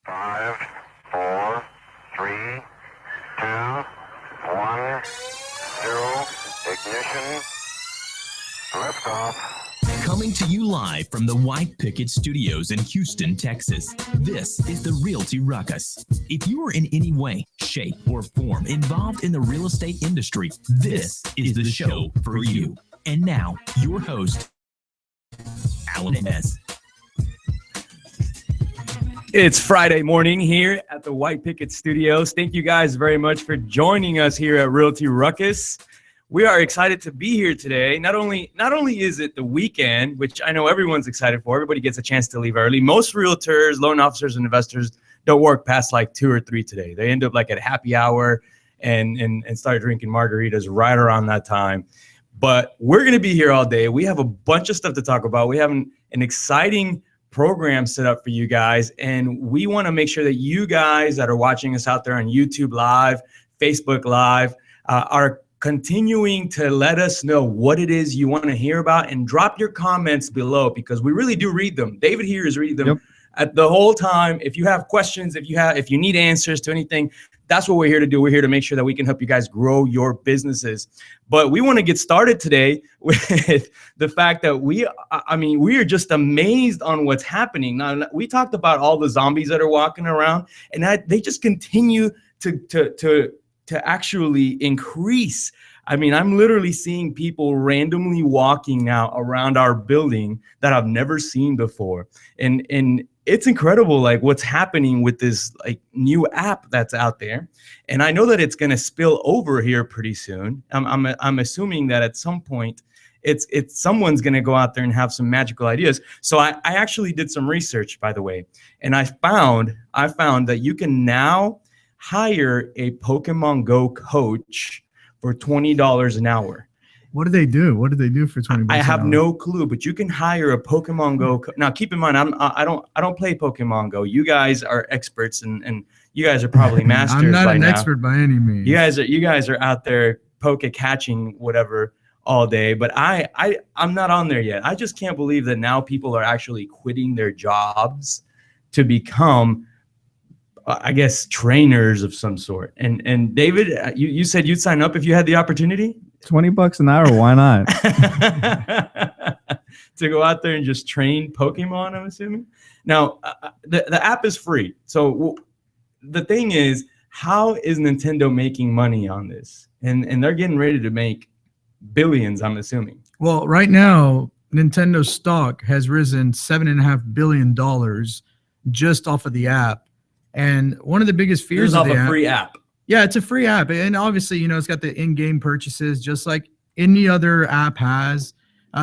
5, 4, 3, 2, 1, 0, ignition, liftoff. Coming to you live from the White Picket Studios in Houston, Texas, this is the Realty Ruckus. If you are in any way, shape, or form involved in the real estate industry, this is the show for you. And now, your host, Alan S. It's Friday morning here at the White Picket Studios. Thank you guys very much for joining us here at Realty Ruckus. We are excited to be here today. Not only is it the weekend, which I know everyone's excited for. Everybody gets a chance to leave early. Most realtors, loan officers, and investors don't work past like 2 or 3 today. They end up like at happy hour and start drinking margaritas right around that time. But we're going to be here all day. We have a bunch of stuff to talk about. We have an exciting program set up for you guys, and we want to make sure that you guys that are watching us out there on YouTube Live, Facebook Live, are continuing to let us know what it is you want to hear about, and drop your comments below because we really do read them. David here is reading them at the whole time. If you have questions, if you need answers to anything, that's what we're here to do. We're here to make sure that we can help you guys grow your businesses. But we want to get started today with the fact that we are just amazed on what's happening. Now, we talked about all the zombies that are walking around, and they just continue to actually increase. I mean, I'm literally seeing people randomly walking now around our building that I've never seen before. And it's incredible, like what's happening with this like new app that's out there. And I know that it's going to spill over here pretty soon. I'm assuming that at some point it's someone's going to go out there and have some magical ideas. So I actually did some research, by the way, and I found that you can now hire a Pokemon Go coach for $20 an hour. What do they do? What do they do for $20? I have no clue, but you can hire a Pokemon Go. Now, keep in mind, I don't play Pokemon Go. You guys are experts, and you guys are probably masters. I'm not by an now. expert by any means. You guys are out there poke catching whatever all day, but I'm not on there yet. I just can't believe that now people are actually quitting their jobs to become, I guess, trainers of some sort. And David, you said you'd sign up if you had the opportunity. $20 an hour, why not? To go out there and just train Pokemon, I'm assuming. Now, the app is free. So the thing is, how is Nintendo making money on this? And they're getting ready to make billions, I'm assuming. Well, right now, Nintendo's stock has risen $7.5 billion just off of the app. And one of the biggest fears of the app, free app. Yeah, it's a free app. And obviously, it's got the in-game purchases just like any other app has.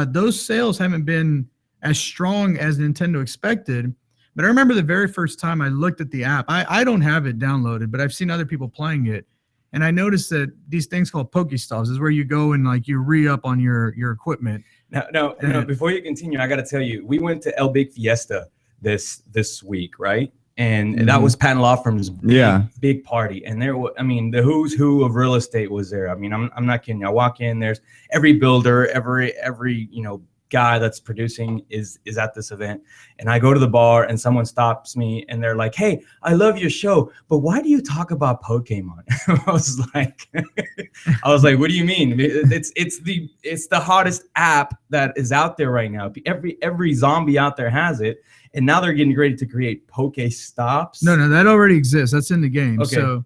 Those sales haven't been as strong as Nintendo expected. But I remember the very first time I looked at the app, I don't have it downloaded, but I've seen other people playing it. And I noticed that these things called Pokestops is where you go and like you re-up on your equipment. Now, before you continue, I got to tell you, we went to El Big Fiesta this week, right? And that was Patton Law Firm's big party. And there, the who's who of real estate was there. I mean, I'm not kidding you. I walk in, there's every builder, every guy that's producing is at this event. And I go to the bar and someone stops me and they're like, "Hey, I love your show, but why do you talk about Pokemon?" I was like, "What do you mean? It's the hottest app that is out there right now. Every zombie out there has it." And now they're getting ready to create Pokestops. No, that already exists. That's in the game. Okay. So,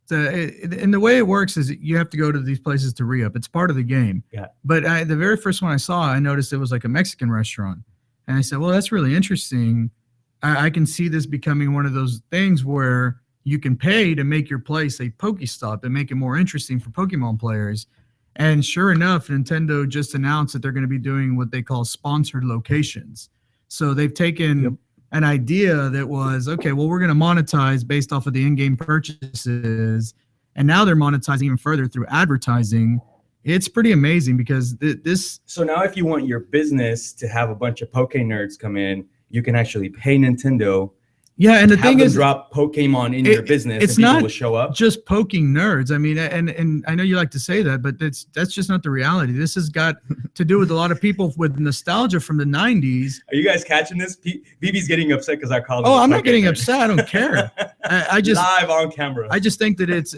and the way it works is you have to go to these places to re-up. It's part of the game. Yeah. But the very first one I saw, I noticed it was like a Mexican restaurant. And I said, well, that's really interesting. I can see this becoming one of those things where you can pay to make your place a Pokestop and make it more interesting for Pokemon players. And sure enough, Nintendo just announced that they're going to be doing what they call sponsored locations. So they've taken an idea that was, okay, well, we're going to monetize based off of the in-game purchases. And now they're monetizing even further through advertising. It's pretty amazing because this. So now if you want your business to have a bunch of Poke nerds come in, you can actually pay Nintendo Yeah, and the thing is, drop Pokemon in your business, it's and people not will show up. just poking nerds. I mean, and I know you like to say that, but that's just not the reality. This has got to do with a lot of people with nostalgia from the 90s. Are you guys catching this? BB's getting upset because I called him. Oh, I'm not getting upset. I don't care. I just live on camera. I just think that it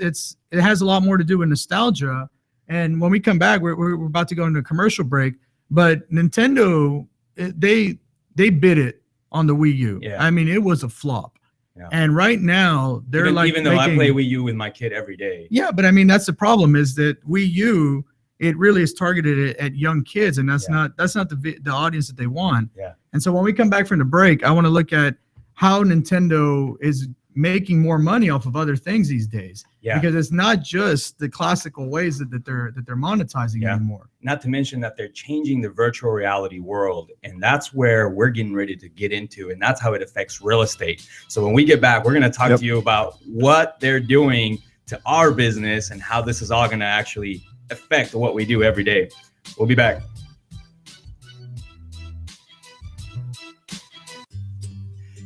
has a lot more to do with nostalgia. And when we come back, we're about to go into a commercial break. But Nintendo, they bid it on the Wii U. Yeah. I mean, it was a flop. Yeah. And right now they're even though I play Wii U with my kid every day. Yeah, but I mean that's the problem is that Wii U, it really is targeted at young kids, and that's not the audience that they want. Yeah. And so when we come back from the break, I want to look at how Nintendo is making more money off of other things these days. Yeah. Because it's not just the classical ways that they're monetizing anymore. Not to mention that they're changing the virtual reality world, and that's where we're getting ready to get into, and that's how it affects real estate. So when we get back, we're going to talk to you about what they're doing to our business and how this is all going to actually affect what we do every day. We'll be back.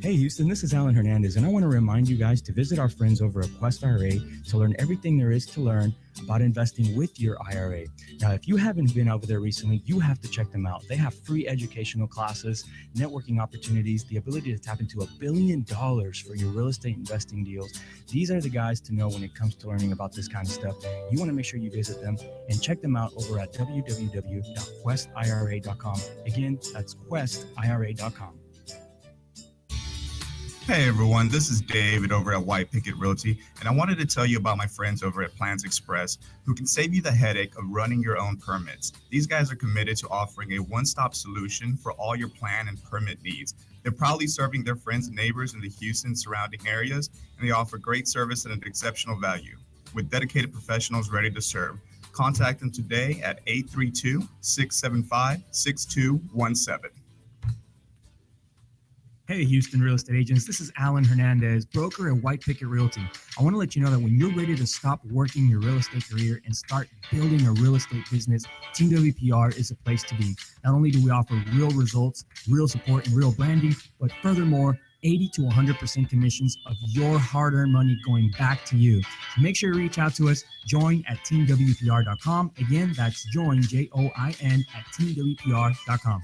Hey Houston, this is Alan Hernandez, and I want to remind you guys to visit our friends over at Quest IRA to learn everything there is to learn about investing with your IRA. Now, if you haven't been over there recently, you have to check them out. They have free educational classes, networking opportunities, the ability to tap into $1 billion for your real estate investing deals. These are the guys to know when it comes to learning about this kind of stuff. You want to make sure you visit them and check them out over at www.questira.com. Again, that's questira.com. Hey everyone, this is David over at White Picket Realty, and I wanted to tell you about my friends over at Plans Express who can save you the headache of running your own permits. These guys are committed to offering a one-stop solution for all your plan and permit needs. They're proudly serving their friends and neighbors in the Houston surrounding areas, and they offer great service at an exceptional value. With dedicated professionals ready to serve, contact them today at 832-675-6217. Hey, Houston real estate agents. This is Alan Hernandez, broker at White Picket Realty. I want to let you know that when you're ready to stop working your real estate career and start building a real estate business, Team WPR is a place to be. Not only do we offer real results, real support, and real branding, but furthermore, 80 to 100% commissions of your hard-earned money going back to you. So make sure you reach out to us. Join at teamwpr.com. Again, that's join, JOIN, at teamwpr.com.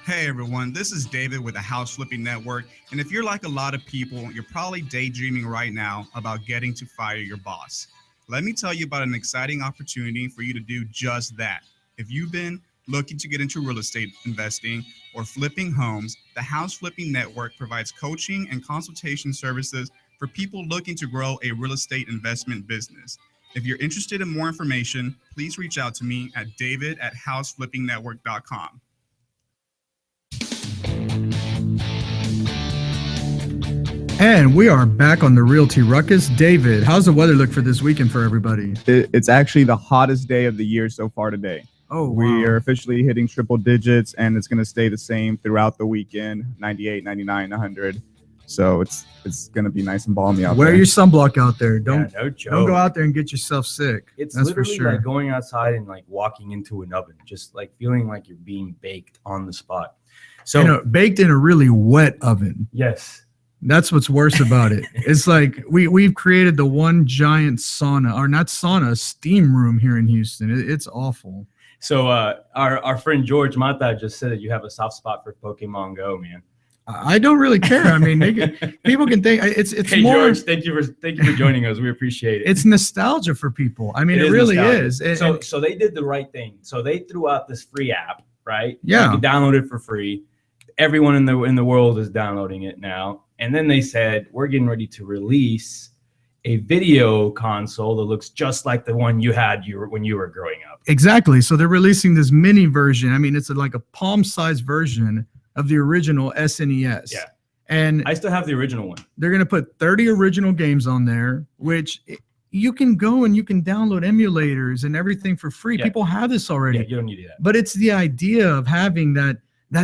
Hey everyone, this is David with the House Flipping Network, and if you're like a lot of people, you're probably daydreaming right now about getting to fire your boss. Let me tell you about an exciting opportunity for you to do just that. If you've been looking to get into real estate investing or flipping homes, the House Flipping Network provides coaching and consultation services for people looking to grow a real estate investment business. If you're interested in more information, please reach out to me at david@houseflippingnetwork.com. And we are back on the Realty Ruckus. David, how's the weather look for this weekend for everybody? It's actually the hottest day of the year so far today. Oh, wow. We are officially hitting triple digits, and it's going to stay the same throughout the weekend, 98, 99, 100. So it's going to be nice and balmy out there. Wear your sunblock out there. Don't no joke. Don't go out there and get yourself sick. It's That's literally for sure. like going outside and like walking into an oven, just like feeling like you're being baked on the spot. So baked in a really wet oven. Yes. That's what's worse about it. It's like we've created the one giant sauna, or not sauna, steam room here in Houston. It's awful. So our friend George Mata just said that you have a soft spot for Pokemon Go, man. I don't really care. I mean, people can think it's hey, more. George, thank you for joining us. We appreciate it. It's nostalgia for people. I mean, it really nostalgia. is. So they did the right thing. So they threw out this free app, right? Yeah. You can download it for free. Everyone in the world is downloading it now. And then they said, we're getting ready to release a video console that looks just like the one you had when you were growing up. Exactly. So they're releasing this mini version. I mean, it's like a palm-sized version of the original SNES. Yeah. And I still have the original one. They're going to put 30 original games on there, which you can go and you can download emulators and everything for free. Yeah. People have this already. Yeah, you don't need that. But it's the idea of having that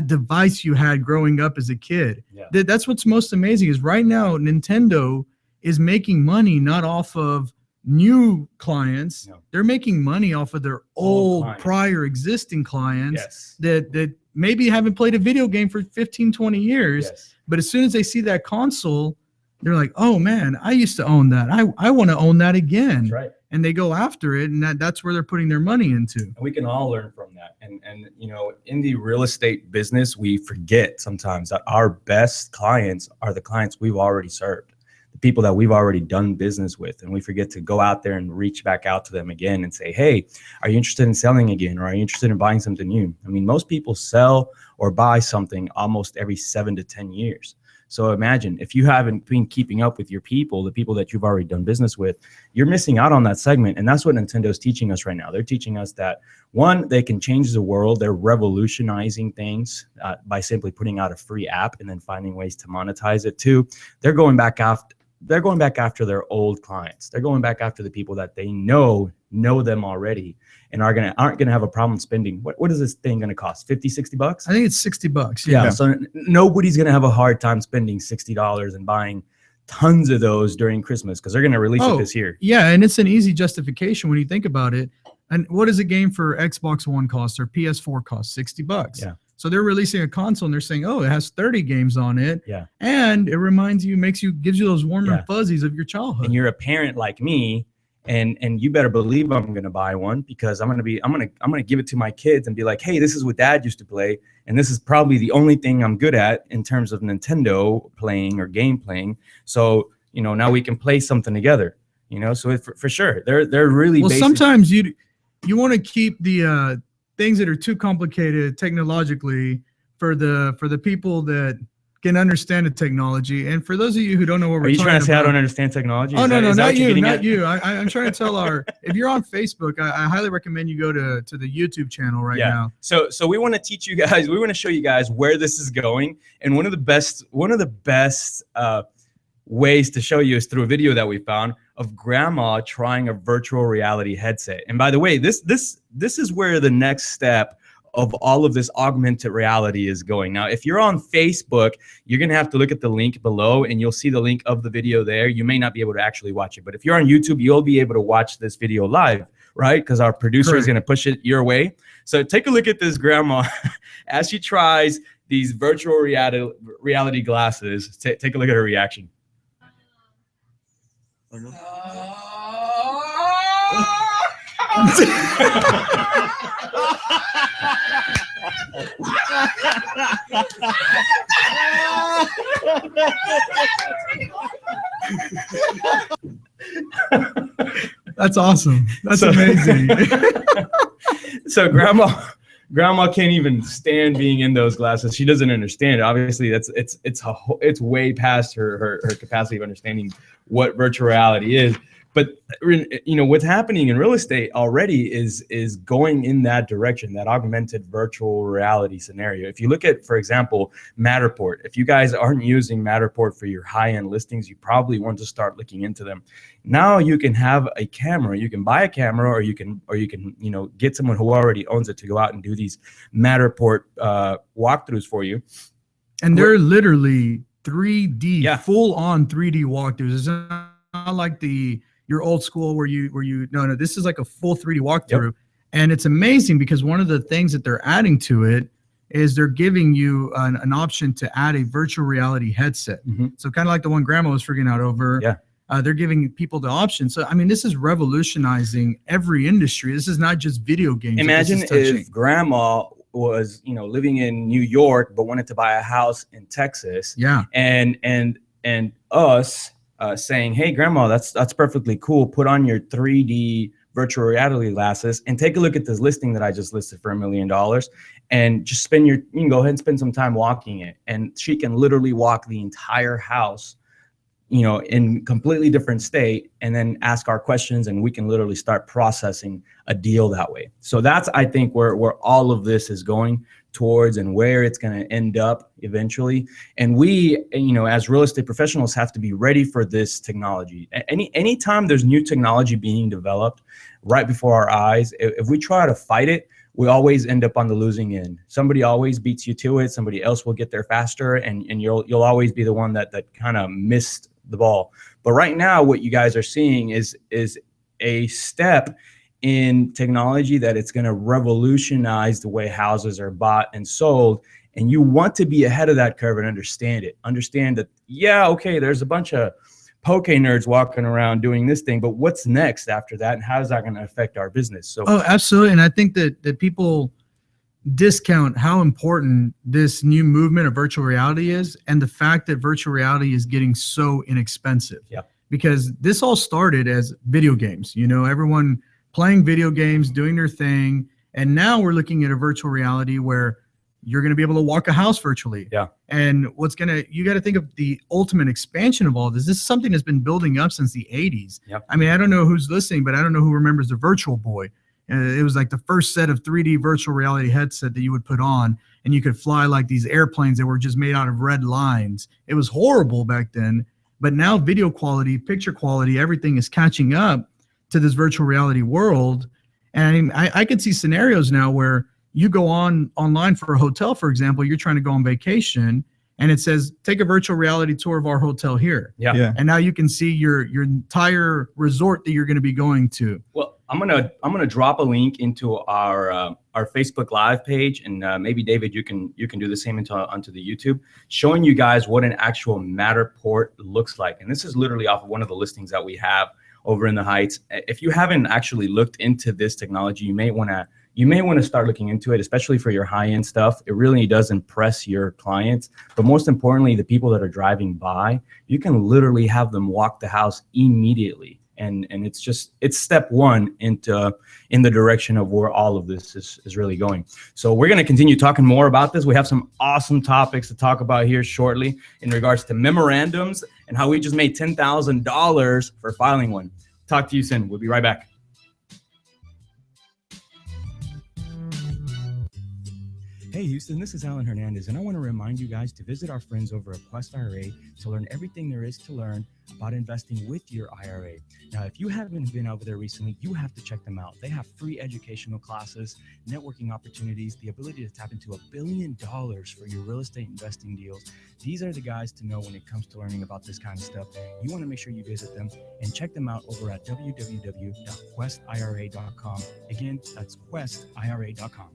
device you had growing up as a kid. Yeah. That's what's most amazing is right now Nintendo is making money not off of new clients. No. They're making money off of their old clients. prior existing clients Yes. that maybe haven't played a video game for 15, 20 years. Yes. But as soon as they see that console, they're like, oh man, I used to own that. I want to own that again. That's right. And they go after it, and that's where they're putting their money into. And we can all learn from that. And you know, in the real estate business, we forget sometimes that our best clients are the clients we've already served, the people that we've already done business with. And we forget to go out there and reach back out to them again and say, hey, are you interested in selling again? Or are you interested in buying something new? I mean, most people sell or buy something almost every 7 to 10 years. So imagine if you haven't been keeping up with your people, the people that you've already done business with, you're missing out on that segment. And that's what Nintendo's teaching us right now. They're teaching us that, one, they can change the world. They're revolutionizing things by simply putting out a free app and then finding ways to monetize it. Two, they're going back after their old clients. They're going back after the people that they know them already and aren't gonna have a problem spending. What is this thing gonna cost? 50, 60 bucks? I think it's $60. Yeah. So nobody's gonna have a hard time spending $60 and buying tons of those during Christmas because they're gonna release it this year. Yeah, and it's an easy justification when you think about it. And what does a game for Xbox One cost or PS4 cost? $60. Yeah. So they're releasing a console and they're saying, oh, it has 30 games on it. Yeah. And it reminds you, gives you those warm and fuzzies of your childhood. And you're a parent like me, and you better believe I'm gonna buy one because I'm gonna give it to my kids and be like, hey, this is what Dad used to play, and this is probably the only thing I'm good at in terms of Nintendo playing or game playing. So you know, now we can play something together. You know, so for sure, they're really well. Sometimes you want to keep the things that are too complicated technologically for the people that can understand the technology. And for those of you who don't know what we're talking about. Are you trying to say I don't understand technology? Oh, no, not you. I'm trying to tell if you're on Facebook, I highly recommend you go to the YouTube channel right now. So we want to teach you guys, we want to show you guys where this is going. And one of the best ways to show you is through a video that we found of grandma trying a virtual reality headset. And by the way, this is where the next step of all of this augmented reality is going. Now, if you're on Facebook, you're going to have to look at the link below and you'll see the link of the video there. You may not be able to actually watch it, but if you're on YouTube, you'll be able to watch this video live, right? Because our producer is going to push it your way. So take a look at this grandma as she tries these virtual reality glasses. Take a look at her reaction. Oh, no. That's awesome. That's amazing. So grandma can't even stand being in those glasses. She doesn't understand. Obviously, it's way past her capacity of understanding what virtual reality is. But you know what's happening in real estate already is going in that direction, that augmented virtual reality scenario. If you look at, for example, Matterport, if you guys aren't using Matterport for your high-end listings, you probably want to start looking into them. Now you can have a camera, you can buy a camera, or you can get someone who already owns it to go out and do these Matterport walkthroughs for you. And they're literally 3D, full-on 3D walkthroughs. It's not like your old school where you no, this is like a full 3D walkthrough. Yep. And it's amazing because one of the things that they're adding to it is they're giving you an option to add a virtual reality headset. Mm-hmm. So kind of like the one grandma was freaking out over. Yeah. They're giving people the option. So, I mean, this is revolutionizing every industry. This is not just video games. Imagine if grandma was, living in New York, but wanted to buy a house in Texas. Yeah. And us saying, hey, grandma, that's perfectly cool. Put on your 3D virtual reality glasses and take a look at this listing that I just listed for $1 million, and just you can go ahead and spend some time walking it. And she can literally walk the entire house, in completely different state, and then ask our questions, and we can literally start processing a deal that way. So that's, I think, where all of this is going towards and where it's going to end up eventually. And we, as real estate professionals, have to be ready for this technology. Anytime there's new technology being developed right before our eyes, if we try to fight it, we always end up on the losing end. Somebody always beats you to it. Somebody else will get there faster, and you'll always be the one that kind of missed the ball. But right now, what you guys are seeing is a step in technology that it's going to revolutionize the way houses are bought and sold. And you want to be ahead of that curve and understand it. Understand that, yeah, okay, there's a bunch of poke nerds walking around doing this thing, but what's next after that, and how is that going to affect our business? So, oh, absolutely. And I think that people discount how important this new movement of virtual reality is, and the fact that virtual reality is getting so inexpensive. Yeah. Because this all started as video games, everyone playing video games, doing their thing. And now we're looking at a virtual reality where you're going to be able to walk a house virtually. Yeah. And you got to think of the ultimate expansion of all this. This is something that's been building up since the 80s. Yep. I mean, I don't know who's listening, but I don't know who remembers the Virtual Boy. It was like the first set of 3D virtual reality headset that you would put on, and you could fly like these airplanes that were just made out of red lines. It was horrible back then, but now video quality, picture quality, everything is catching up to this virtual reality world. And I can see scenarios now where you go online for a hotel, for example, you're trying to go on vacation, and it says, take a virtual reality tour of our hotel here. Yeah. And now you can see your entire resort that you're going to be going to. Well, I'm gonna drop a link into our Facebook Live page, and maybe David, you can do the same onto the YouTube, showing you guys what an actual Matterport looks like. And this is literally off of one of the listings that we have over in the Heights. If you haven't actually looked into this technology, you may want to start looking into it, especially for your high-end stuff. It really does impress your clients, but most importantly, the people that are driving by, you can literally have them walk the house immediately. And it's step one in the direction of where all of this is really going. So we're going to continue talking more about this. We have some awesome topics to talk about here shortly in regards to memorandums and how we just made $10,000 for filing one. Talk to you soon. We'll be right back. Hey Houston, this is Alan Hernandez, and I want to remind you guys to visit our friends over at Quest IRA to learn everything there is to learn about investing with your IRA. Now, if you haven't been over there recently, you have to check them out. They have free educational classes, networking opportunities, the ability to tap into $1 billion for your real estate investing deals. These are the guys to know when it comes to learning about this kind of stuff. You want to make sure you visit them and check them out over at www.questira.com. Again, that's questira.com.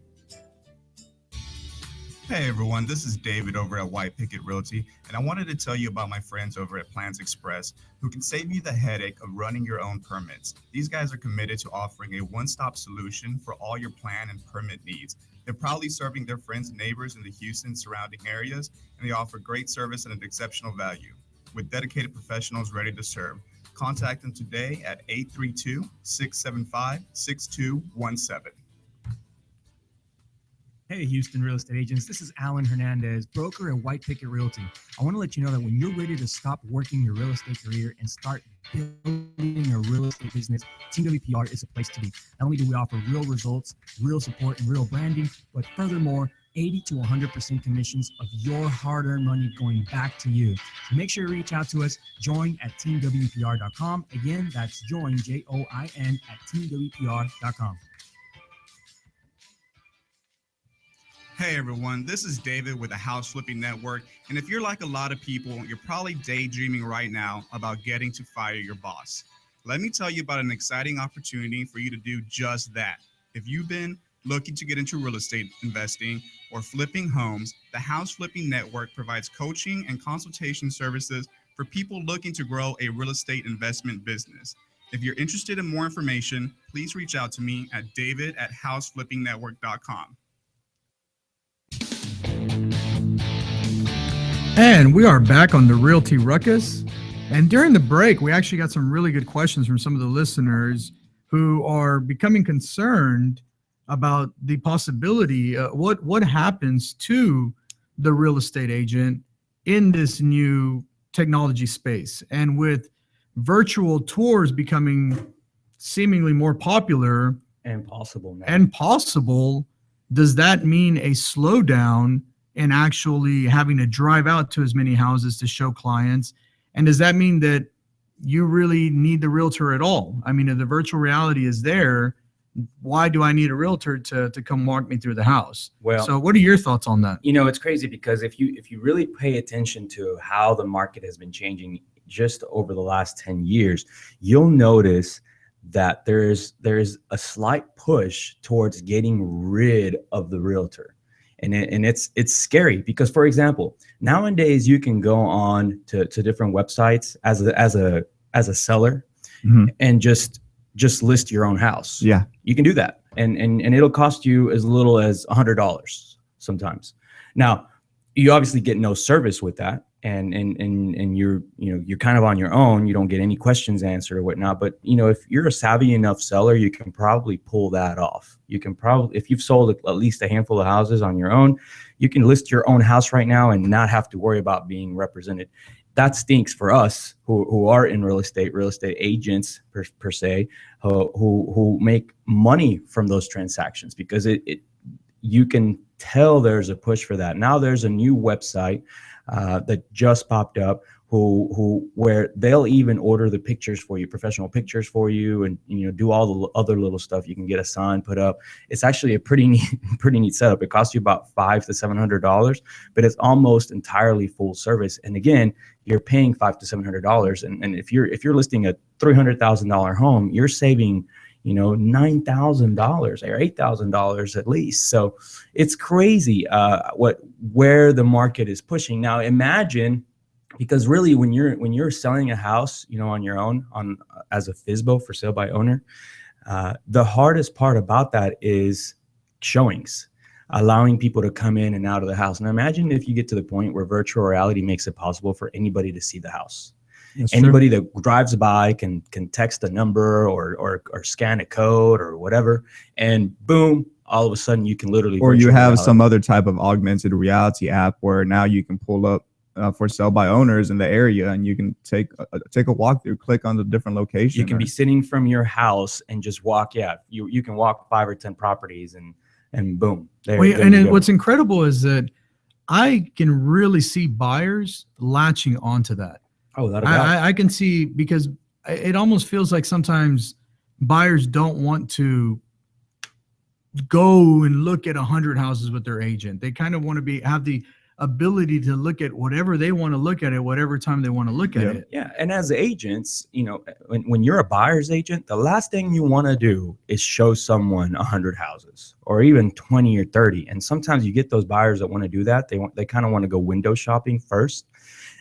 Hey everyone, this is David over at White Picket Realty, and I wanted to tell you about my friends over at Plans Express who can save you the headache of running your own permits. These guys are committed to offering a one-stop solution for all your plan and permit needs. They're proudly serving their friends and neighbors in the Houston surrounding areas, and they offer great service and an exceptional value. With dedicated professionals ready to serve, contact them today at 832-675-6217. Hey, Houston real estate agents. This is Alan Hernandez, broker at White Picket Realty. I want to let you know that when you're ready to stop working your real estate career and start building a real estate business, Team WPR is a place to be. Not only do we offer real results, real support, and real branding, but furthermore, 80 to 100% commissions of your hard-earned money going back to you. So make sure you reach out to us. Join at teamwpr.com. Again, that's join, JOIN, at teamwpr.com. Hey everyone, this is David with the House Flipping Network, and if you're like a lot of people, you're probably daydreaming right now about getting to fire your boss. Let me tell you about an exciting opportunity for you to do just that. If you've been looking to get into real estate investing or flipping homes, the House Flipping Network provides coaching and consultation services for people looking to grow a real estate investment business. If you're interested in more information, please reach out to me at david@houseflippingnetwork.com. And we are back on the Realty Ruckus. And during the break, we actually got some really good questions from some of the listeners who are becoming concerned about the possibility, what happens to the real estate agent in this new technology space. And with virtual tours becoming seemingly more popular and possible does that mean a slowdown in actually having to drive out to as many houses to show clients? And does that mean that you really need the realtor at all? I mean, if the virtual reality is there, why do I need a realtor to come walk me through the house? Well, so what are your thoughts on that? You know, it's crazy because if you really pay attention to how the market has been changing just over the last 10 years, you'll notice that there's a slight push towards getting rid of the realtor. And it's scary because, for example, nowadays you can go on to different websites as a seller and just list your own house. Yeah. You can do that. And it'll cost you as little as $100 sometimes. Now, you obviously get no service with that. And you're kind of on your own. You don't get any questions answered or whatnot. But if you're a savvy enough seller, you can probably pull that off. You can probably, if you've sold at least a handful of houses on your own, you can list your own house right now and not have to worry about being represented. That stinks for us who are in real estate agents per se, who make money from those transactions, because you can tell there's a push for that. Now there's a new website that just popped up where they'll even order the pictures for you, professional pictures for you, and do all the other little stuff. You can get a sign put up. It's actually a pretty neat setup. It costs you about $500 to $700, but it's almost entirely full service. And again, you're paying $500 to $700, and if you're listing a $300,000 home, you're saving $9,000 or $8,000 at least. So it's crazy where the market is pushing. Now imagine, because really when you're selling a house, on your own, as a FSBO, for sale by owner, the hardest part about that is showings, allowing people to come in and out of the house. Now imagine if you get to the point where virtual reality makes it possible for anybody to see the house. That's anybody true. That drives by can text a number or scan a code or whatever, and boom, all of a sudden you can literally. Or you have some other type of augmented reality app where now you can pull up for sale by owners in the area, and you can take a walkthrough, click on the different location. You can be sitting from your house and just walk. Yeah, you can walk 5 or 10 properties and boom. What's incredible is that I can really see buyers latching onto that. Oh, I can see, because it almost feels like sometimes buyers don't want to go and look at 100 houses with their agent. They kind of want to have the ability to look at whatever they want to look at whatever time they want to look at it. Yeah, and as agents, when you're a buyer's agent, the last thing you want to do is show someone 100 houses or even 20 or 30. And sometimes you get those buyers that want to do that. They kind of want to go window shopping first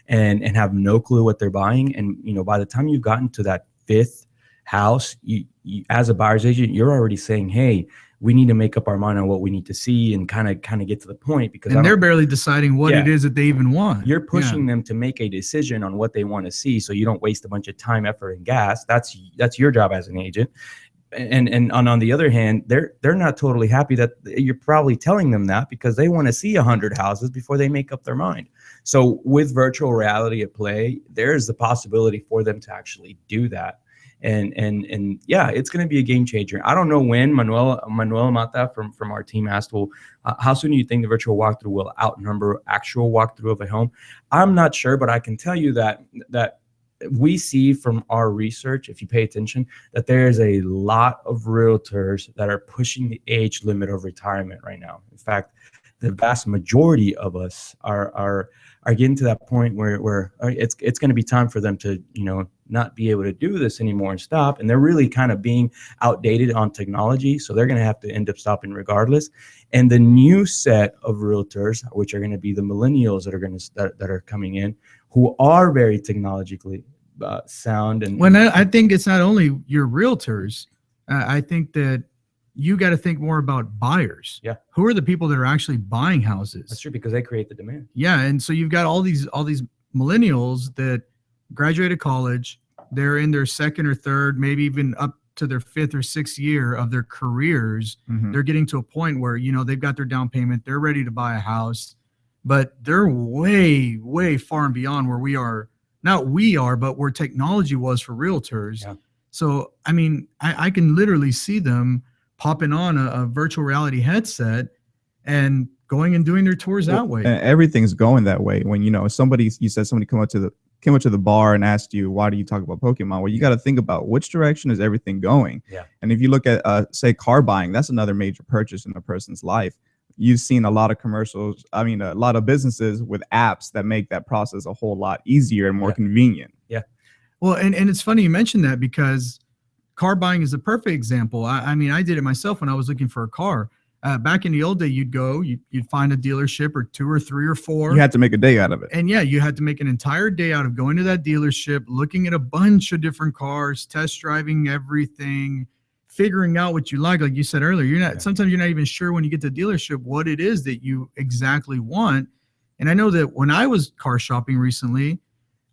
and have no clue what they're buying. And by the time you've gotten to that 5th house, you as a buyer's agent, you're already saying, hey, we need to make up our mind on what we need to see and kind of get to the point, because they're barely deciding what it is that they even want. You're pushing them to make a decision on what they want to see, so you don't waste a bunch of time, effort, and gas. That's your job as an agent. And on the other hand, they're not totally happy that you're probably telling them that, because they want to see 100 houses before they make up their mind. So with virtual reality at play, there's the possibility for them to actually do that. And yeah, it's going to be a game changer. I don't know when. Manuel Mata from our team asked, well, how soon do you think the virtual walkthrough will outnumber actual walkthrough of a home? I'm not sure, but I can tell you that we see from our research, if you pay attention, that there's a lot of realtors that are pushing the age limit of retirement right now. In fact, the vast majority of us are getting to that point where it's going to be time for them to not be able to do this anymore and stop. And they're really kind of being outdated on technology, so they're going to have to end up stopping regardless. And the new set of realtors, which are going to be the millennials that are coming in, who are very technologically sound. And I think it's not only your realtors. I think that you got to think more about buyers. Yeah. Who are the people that are actually buying houses? That's true, because they create the demand. Yeah. And so you've got all these millennials that graduated college. They're in their 2nd or 3rd, maybe even up to their 5th or 6th year of their careers. Mm-hmm. They're getting to a point where, they've got their down payment. They're ready to buy a house, but they're way, way far and beyond where we are. Not we are, but where technology was for realtors. Yeah. So, I mean, I can literally see them popping on a virtual reality headset and going and doing their tours that way. And everything's going that way. When you said somebody came up to the bar and asked you, why do you talk about Pokemon? Well, you got to think about which direction is everything going. Yeah. And if you look at say car buying, that's another major purchase in a person's life. You've seen a lot of commercials, a lot of businesses with apps that make that process a whole lot easier and more convenient. Yeah. Well, and it's funny you mentioned that, because car buying is a perfect example. I mean, I did it myself when I was looking for a car. Back in the old day, you'd find a dealership or 2 or 3 or 4. You had to make a day out of it. And yeah, you had to make an entire day out of going to that dealership, looking at a bunch of different cars, test driving everything, figuring out what you like you said earlier. Sometimes you're not even sure when you get to the dealership what it is that you exactly want. And I know that when I was car shopping recently,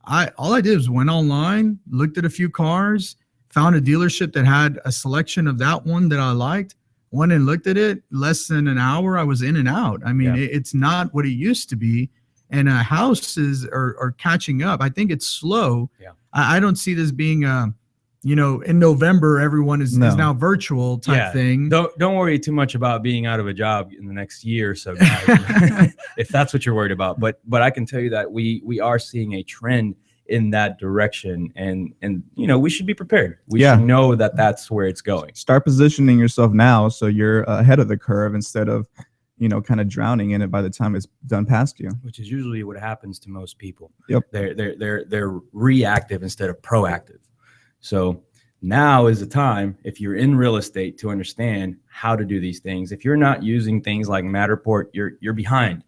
all I did was went online, looked at a few cars, found a dealership that had a selection of that one that I liked, went and looked at it. Less than an hour, I was in and out. I mean, it's not what it used to be. And houses are catching up. I think it's slow. Yeah. I don't see this being in November, everyone is now virtual type thing. Don't worry too much about being out of a job in the next year or so, guys, if that's what you're worried about. But I can tell you that we are seeing a trend in that direction, and we should be prepared. We should know that that's where it's going. Start positioning yourself now so you're ahead of the curve instead of kind of drowning in it by the time it's done past you. Which is usually what happens to most people. Yep. They're reactive instead of proactive. So now is the time, if you're in real estate, to understand how to do these things. If you're not using things like Matterport, you're behind.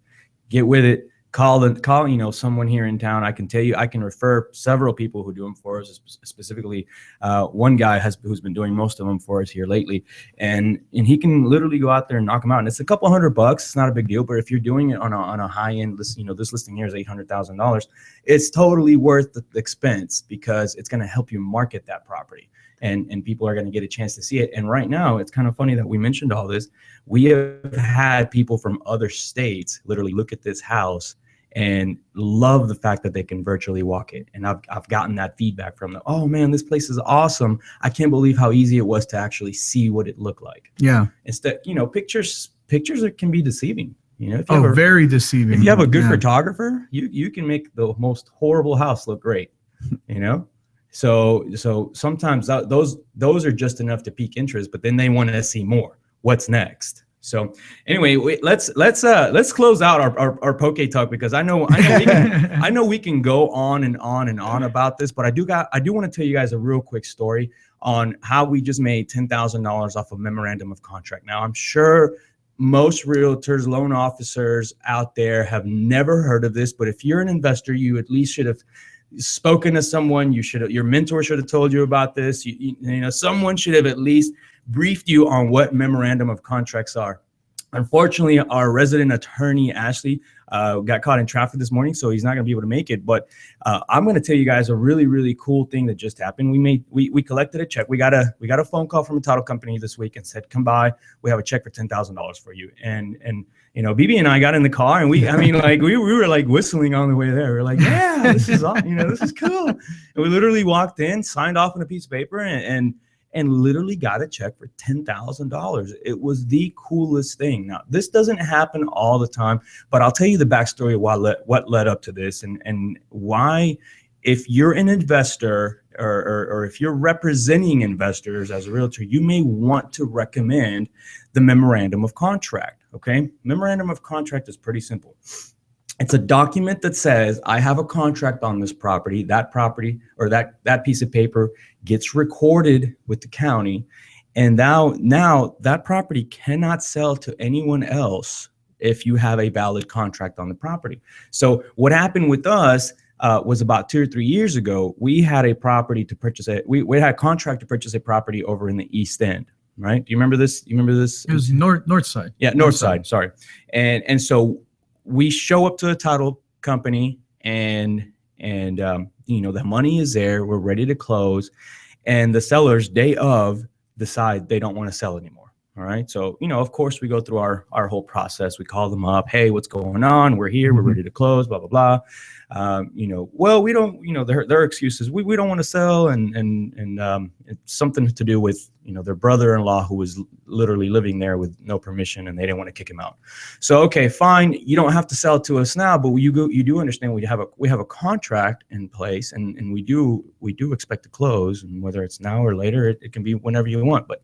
Get with it. Call someone here in town. I can tell you, I can refer several people who do them for us. Specifically, one guy who's been doing most of them for us here lately, and he can literally go out there and knock them out. And it's a couple $100. It's not a big deal. But if you're doing it on a high end list, this listing here is $800,000. It's totally worth the expense because it's going to help you market that property. And people are going to get a chance to see it. And right now, it's kind of funny that we mentioned all this. We have had people from other states literally look at this house and love the fact that they can virtually walk it. And I've gotten that feedback from them. Oh man, this place is awesome. I can't believe how easy it was to actually see what it looked like. Yeah. Instead, pictures can be deceiving. Very deceiving. If you have a good photographer, you can make the most horrible house look great. So sometimes those are just enough to pique interest, but then they want to see more. What's next? So anyway, let's close out our poke talk, because I know we can go on and on and on about this, but I do want to tell you guys a real quick story on how we just made $10,000 off a memorandum of contract. Now, I'm sure most realtors, loan officers out there have never heard of this, but if you're an investor, you at least should have spoken to someone. Your mentor should have told you about this. Someone should have at least briefed you on what memorandum of contracts are. Unfortunately, our resident attorney, Ashley, got caught in traffic this morning, so he's not going to be able to make it. But I'm going to tell you guys a really, really cool thing that just happened. We collected a check. We got a phone call from a title company this week and said, "Come by. We have a check for $10,000 for you." And BB and I got in the car, and we were like whistling on the way there. We were like, "Yeah, this is awesome. This is cool." And we literally walked in, signed off on a piece of paper, and literally got a check for $10,000. It was the coolest thing. Now, this doesn't happen all the time, but I'll tell you the backstory of what led up to this and why, if you're an investor or if you're representing investors as a realtor, you may want to recommend the memorandum of contract. Okay? Memorandum of contract is pretty simple. It's a document that says, I have a contract on this property. That property or that piece of paper gets recorded with the county. And now that property cannot sell to anyone else if you have a valid contract on the property. So what happened with us was about 2 or 3 years ago, we had a property to purchase we had a contract to purchase a property over in the East End. Right? Do you remember this? It was north side. Yeah, north side. Sorry. And so we show up to a title company and the money is there. We're ready to close. And the sellers, day of, decide they don't want to sell anymore. All right. So, of course, we go through our whole process. We call them up. Hey, what's going on? We're here. We're ready to close, blah, blah, blah. Well, we don't, their excuses. We don't want to sell. And it's something to do with, their brother-in-law who was literally living there with no permission, and they didn't want to kick him out. So, okay, fine. You don't have to sell to us now, but you do understand we have a contract in place, and we do expect to close, and whether it's now or later, it can be whenever you want. But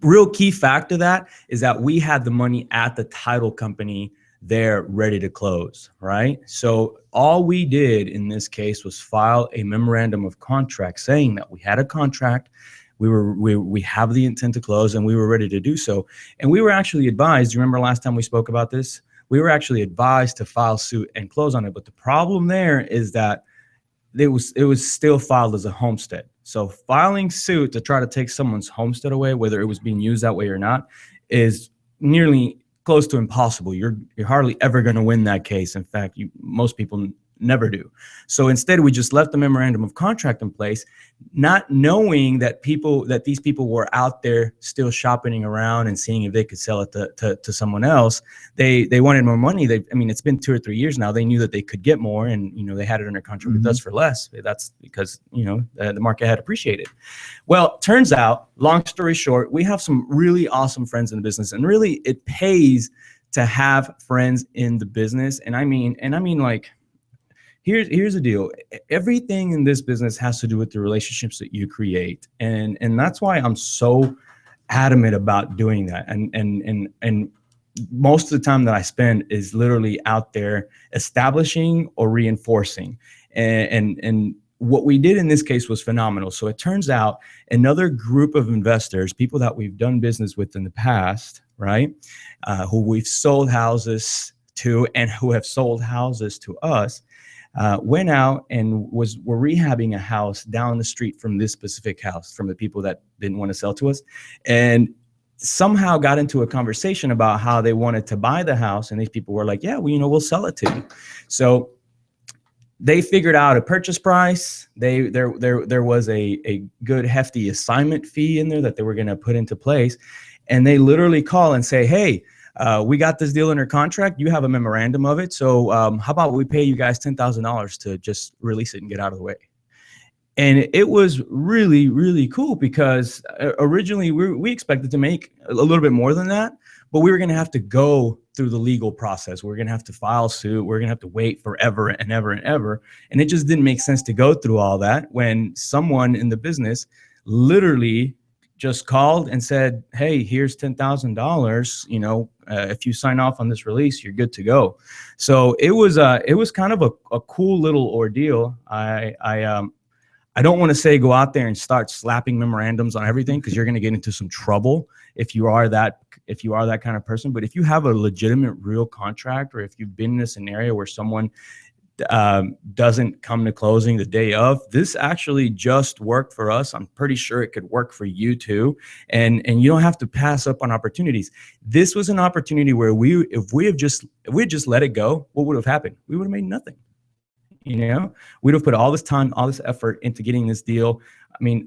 real key fact of that is that we had the money at the title company they're ready to close, right? So all we did in this case was file a memorandum of contract saying that we had a contract, we have the intent to close, and we were ready to do so. And we were actually advised, you remember last time we spoke about this? We were actually advised to file suit and close on it. But the problem there is that it was still filed as a homestead. So filing suit to try to take someone's homestead away, whether it was being used that way or not, is nearly close to impossible. You're hardly ever going to win that case. In fact, most people never do. So instead, we just left the memorandum of contract in place, not knowing that these people were out there still shopping around and seeing if they could sell it to someone else. They wanted more money. It's been 2 or 3 years now. They knew that they could get more, and they had it under contract with us for less. That's because the market had appreciated. Well, turns out, long story short, we have some really awesome friends in the business, and really it pays to have friends in the business. And I mean like, Here's the deal. Everything in this business has to do with the relationships that you create. And that's why I'm so adamant about doing that. And most of the time that I spend is literally out there establishing or reinforcing. And what we did in this case was phenomenal. So it turns out another group of investors, people that we've done business with in the past, right, who we've sold houses to and who have sold houses to us, went out and were rehabbing a house down the street from this specific house, from the people that didn't want to sell to us, and somehow got into a conversation about how they wanted to buy the house. And these people were like, yeah, well, we'll sell it to you. So they figured out a purchase price. There was a good hefty assignment fee in there that they were going to put into place. And they literally call and say, hey, we got this deal under contract. You have a memorandum of it. So how about we pay you guys $10,000 to just release it and get out of the way? And it was really, really cool because originally we expected to make a little bit more than that, but we were going to have to go through the legal process. We're going to have to file suit. We're going to have to wait forever and ever and ever. And it just didn't make sense to go through all that when someone in the business literally just called and said, hey, here's $10,000. If you sign off on this release, you're good to go. So it was kind of a cool little ordeal. I don't want to say go out there and start slapping memorandums on everything, because you're going to get into some trouble if you are that kind of person. But if you have a legitimate real contract, or if you've been in a scenario where someone doesn't come to closing the day of, this actually just worked for us. I'm pretty sure it could work for you too. And you don't have to pass up on opportunities. This was an opportunity where if we had just let it go, what would have happened? We would have made nothing. We'd have put all this time, all this effort into getting this deal. We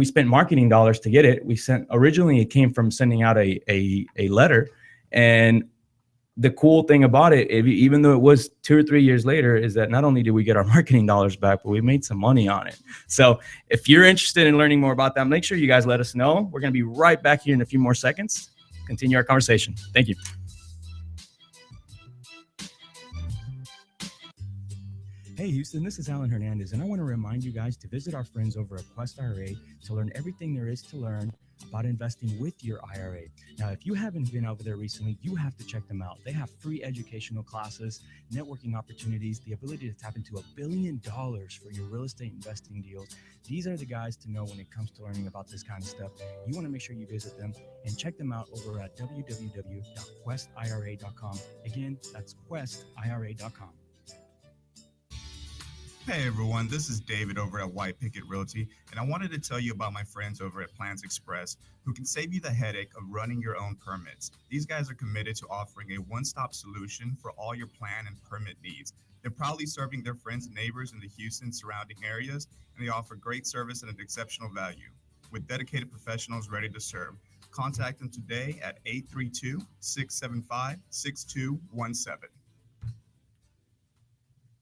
spent marketing dollars to get it. Originally it came from sending out a letter. And the cool thing about it, even though it was 2 or 3 years later, is that not only did we get our marketing dollars back, but we made some money on it. So if you're interested in learning more about that, make sure you guys let us know. We're going to be right back here in a few more seconds. Continue our conversation. Thank you. Hey Houston, this is Alan Hernandez, and I want to remind you guys to visit our friends over at Quest IRA to learn everything there is to learn about investing with your IRA. Now, if you haven't been over there recently, you have to check them out. They have free educational classes, networking opportunities, the ability to tap into $1 billion for your real estate investing deals. These are the guys to know when it comes to learning about this kind of stuff. You want to make sure you visit them and check them out over at www.questira.com. Again, that's questira.com. Hey everyone, this is David over at White Picket Realty, and I wanted to tell you about my friends over at Plans Express, who can save you the headache of running your own permits. These guys are committed to offering a one-stop solution for all your plan and permit needs. They're proudly serving their friends and neighbors in the Houston surrounding areas, and they offer great service at an exceptional value. With dedicated professionals ready to serve, contact them today at 832-675-6217.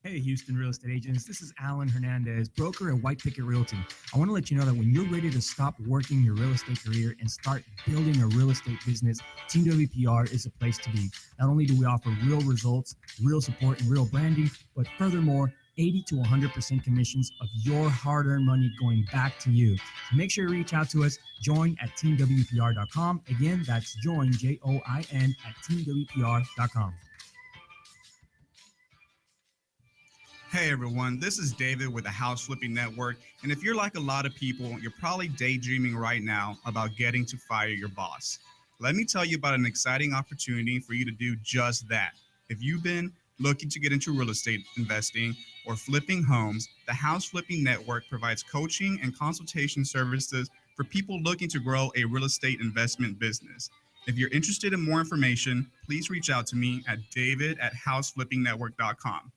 Hey, Houston real estate agents. This is Alan Hernandez, broker at White Picket Realty. I want to let you know that when you're ready to stop working your real estate career and start building a real estate business, Team WPR is a place to be. Not only do we offer real results, real support, and real branding, but furthermore, 80 to 100% commissions of your hard-earned money going back to you. So make sure you reach out to us. Join at teamwpr.com. Again, that's join, Join, at teamwpr.com. Hey everyone, this is David with the House Flipping Network. And if you're like a lot of people, you're probably daydreaming right now about getting to fire your boss. Let me tell you about an exciting opportunity for you to do just that. If you've been looking to get into real estate investing or flipping homes, the House Flipping Network provides coaching and consultation services for people looking to grow a real estate investment business. If you're interested in more information, please reach out to me at david@houseflippingnetwork.com.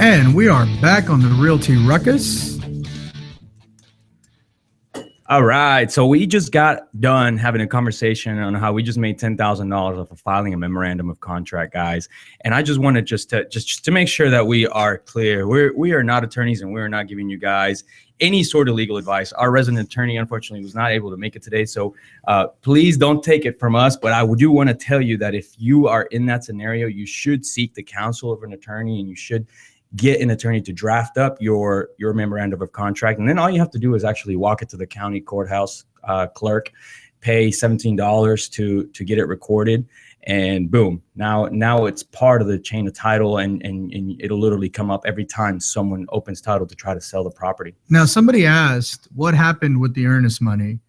And we are back on the Realty Ruckus. All right. So we just got done having a conversation on how we just made $10,000 off of filing a memorandum of contract, guys. And I just wanted just to make sure that we are clear. We are not attorneys, and we are not giving you guys any sort of legal advice. Our resident attorney, unfortunately, was not able to make it today. So please don't take it from us. But I do want to tell you that if you are in that scenario, you should seek the counsel of an attorney, and you should get an attorney to draft up your memorandum of contract. And then all you have to do is actually walk it to the county courthouse clerk, pay $17 to get it recorded, and boom, now it's part of the chain of title, and it'll literally come up every time someone opens title to try to sell the property. Now, somebody asked what happened with the earnest money,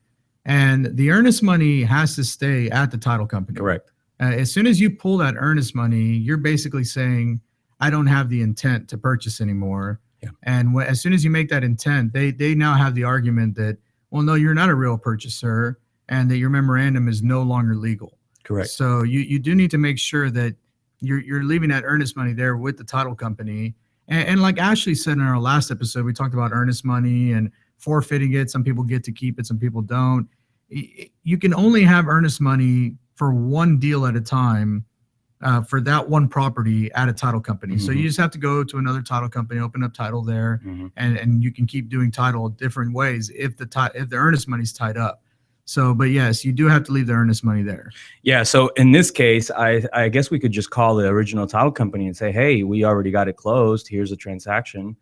and the earnest money has to stay at the title company. Correct. As soon as you pull that earnest money, you're basically saying, I don't have the intent to purchase anymore. Yeah. And as soon as you make that intent, they now have the argument that, well, no, you're not a real purchaser, and that your memorandum is no longer legal. Correct. So you do need to make sure that you're leaving that earnest money there with the title company. And like Ashley said in our last episode, we talked about earnest money and forfeiting it. Some people get to keep it, some people don't. You can only have earnest money for one deal at a time. For that one property at a title company. Mm-hmm. So you just have to go to another title company, open up title there, Mm-hmm. and you can keep doing title different ways if the earnest money's tied up. So, but yes, you do have to leave the earnest money there. Yeah. So in this case, I guess we could just call the original title company and say, hey, we already got it closed. Here's the transaction.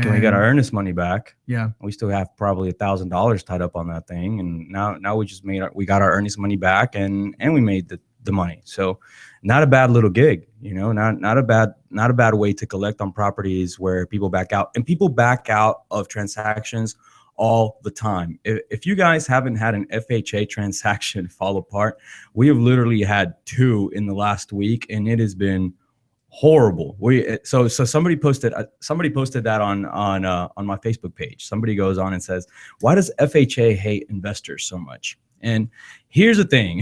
Can we get our earnest money back? Yeah. We still have probably $1,000 tied up on that thing. And now we just we got our earnest money back, and we made the money. So not a bad little gig, not a bad way to collect on properties where people back out, and people back out of transactions all the time. If you guys haven't had an FHA transaction fall apart, we have literally had 2 in the last week, and it has been horrible. So somebody posted that on my Facebook page. Somebody goes on and says, why does FHA hate investors so much? And here's the thing.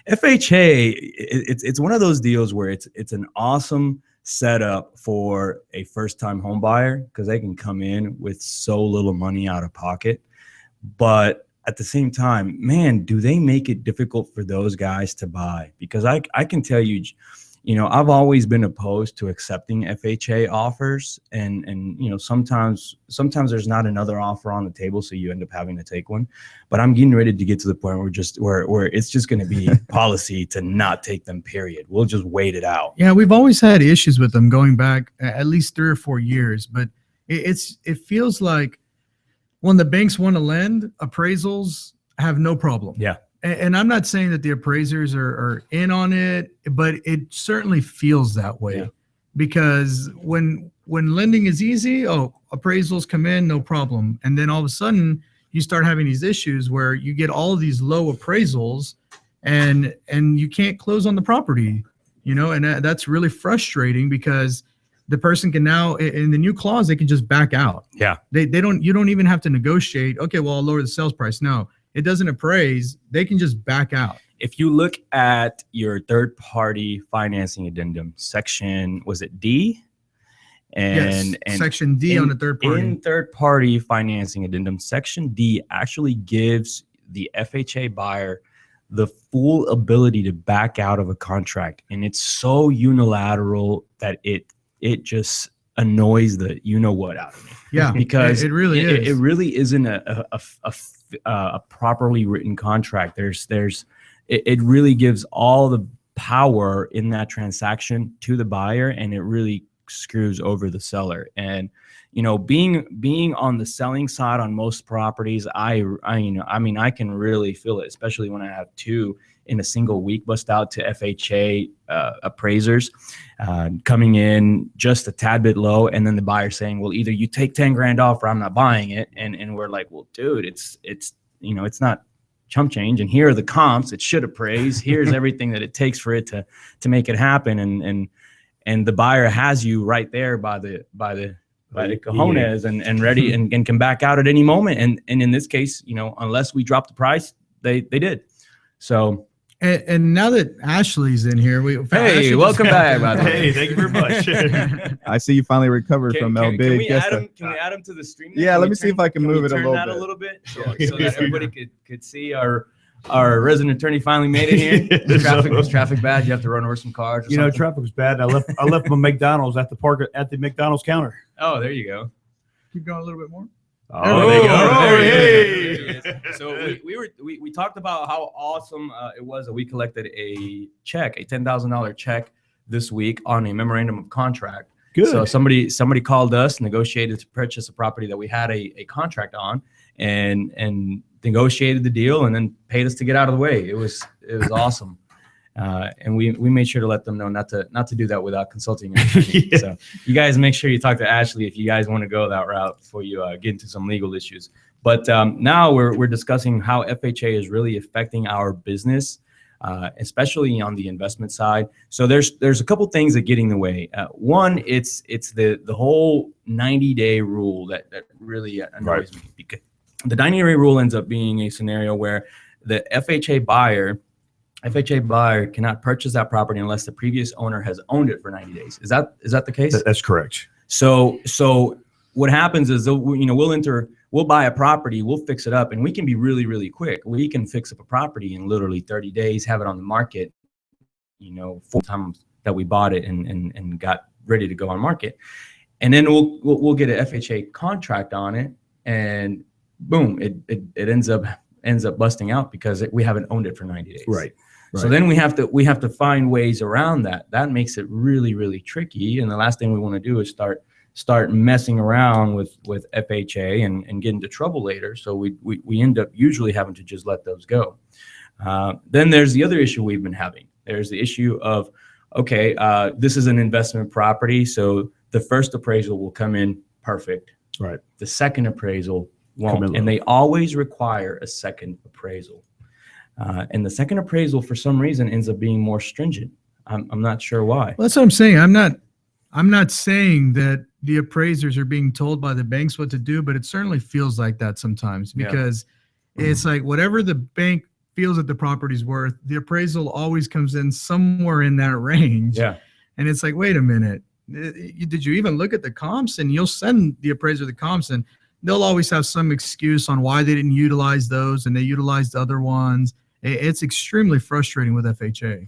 FHA, it's one of those deals where it's an awesome setup for a first-time home buyer, because they can come in with so little money out of pocket. But at the same time, man, do they make it difficult for those guys to buy? Because I can tell you, I've always been opposed to accepting FHA offers, and sometimes there's not another offer on the table, so you end up having to take one. But I'm getting ready to get to the point where it's just going to be policy to not take them, period. We'll just wait it out. Yeah, we've always had issues with them going back at least 3 or 4 years, but it feels like when the banks want to lend, appraisals have no problem. Yeah. And I'm not saying that the appraisers are in on it, but it certainly feels that way. Yeah. Because when lending is easy, appraisals come in, no problem. And then all of a sudden you start having these issues where you get all of these low appraisals and you can't close on the property, and that's really frustrating, because the person can now, in the new clause, they can just back out. Yeah. You don't even have to negotiate. Okay, well, I'll lower the sales price. No. It doesn't appraise. They can just back out. If you look at your third-party financing addendum section, was it D? And section D on the third party. In third-party financing addendum, section D actually gives the FHA buyer the full ability to back out of a contract, and it's so unilateral that it just annoys the what out of me. Yeah, because it really is. It really isn't a properly written contract. It really gives all the power in that transaction to the buyer, and it really screws over the seller. And being on the selling side on most properties, I can really feel it, especially when I have 2 in a single week bust out to FHA appraisers coming in just a tad bit low, and then the buyer saying, well, either you take 10 grand off or I'm not buying it. And we're like, well, dude, it's not chump change, and here are the comps it should appraise. Here's everything that it takes for it to make it happen, and the buyer has you right there by the cojones and ready and can back out at any moment. And in this case, unless we drop the price, they did. So. And now that Ashley's in here, Ashley, welcome back. By the way. Hey, thank you very much. I see you finally recovered from Can Big. we add him to the stream? Yeah, let me see if I can move it a little bit. So that everybody could see our resident attorney finally made it here. Was traffic bad? You have to run over some cars. Traffic was bad. I left my McDonald's at the McDonald's counter. Oh, there you go. Keep going a little bit more. Oh, there you go. Hey. So we talked about how awesome it was that we collected a check, a $10,000 check this week on a memorandum of contract. Good. So somebody called us, negotiated to purchase a property that we had a contract on, and negotiated the deal, and then paid us to get out of the way. It was awesome. And we made sure to let them know not to do that without consulting an attorney. Yeah. So you guys make sure you talk to Ashley if you guys want to go that route before you get into some legal issues. But now we're discussing how FHA is really affecting our business, especially on the investment side. So there's a couple things that get in the way. One, it's the whole 90-day rule that really annoys me, because the 90-day rule ends up being a scenario where the FHA buyer cannot purchase that property unless the previous owner has owned it for 90 days. Is that the case? That's correct. So what happens is we'll buy a property, we'll fix it up, and we can be really, really quick. We can fix up a property in literally 30 days, have it on the market, 4 times that we bought it and got ready to go on market. And then we'll get an FHA contract on it, and boom, it ends up busting out because we haven't owned it for 90 days. Right. So then we have to find ways around that. That makes it really, really tricky. And the last thing we want to do is start messing around with FHA and get into trouble later. So we end up usually having to just let those go. Then there's the other issue we've been having. There's the issue of, okay, this is an investment property, so the first appraisal will come in perfect. Right. The second appraisal won't, and they always require a second appraisal. And the second appraisal, for some reason, ends up being more stringent. I'm not sure why. Well, that's what I'm saying. I'm not saying that the appraisers are being told by the banks what to do, but it certainly feels like that sometimes, because it's like whatever the bank feels that the property's worth, the appraisal always comes in somewhere in that range. Yeah. And it's like, wait a minute, did you even look at the comps? And you'll send the appraiser the comps, and they'll always have some excuse on why they didn't utilize those and they utilized other ones. It's extremely frustrating with FHA.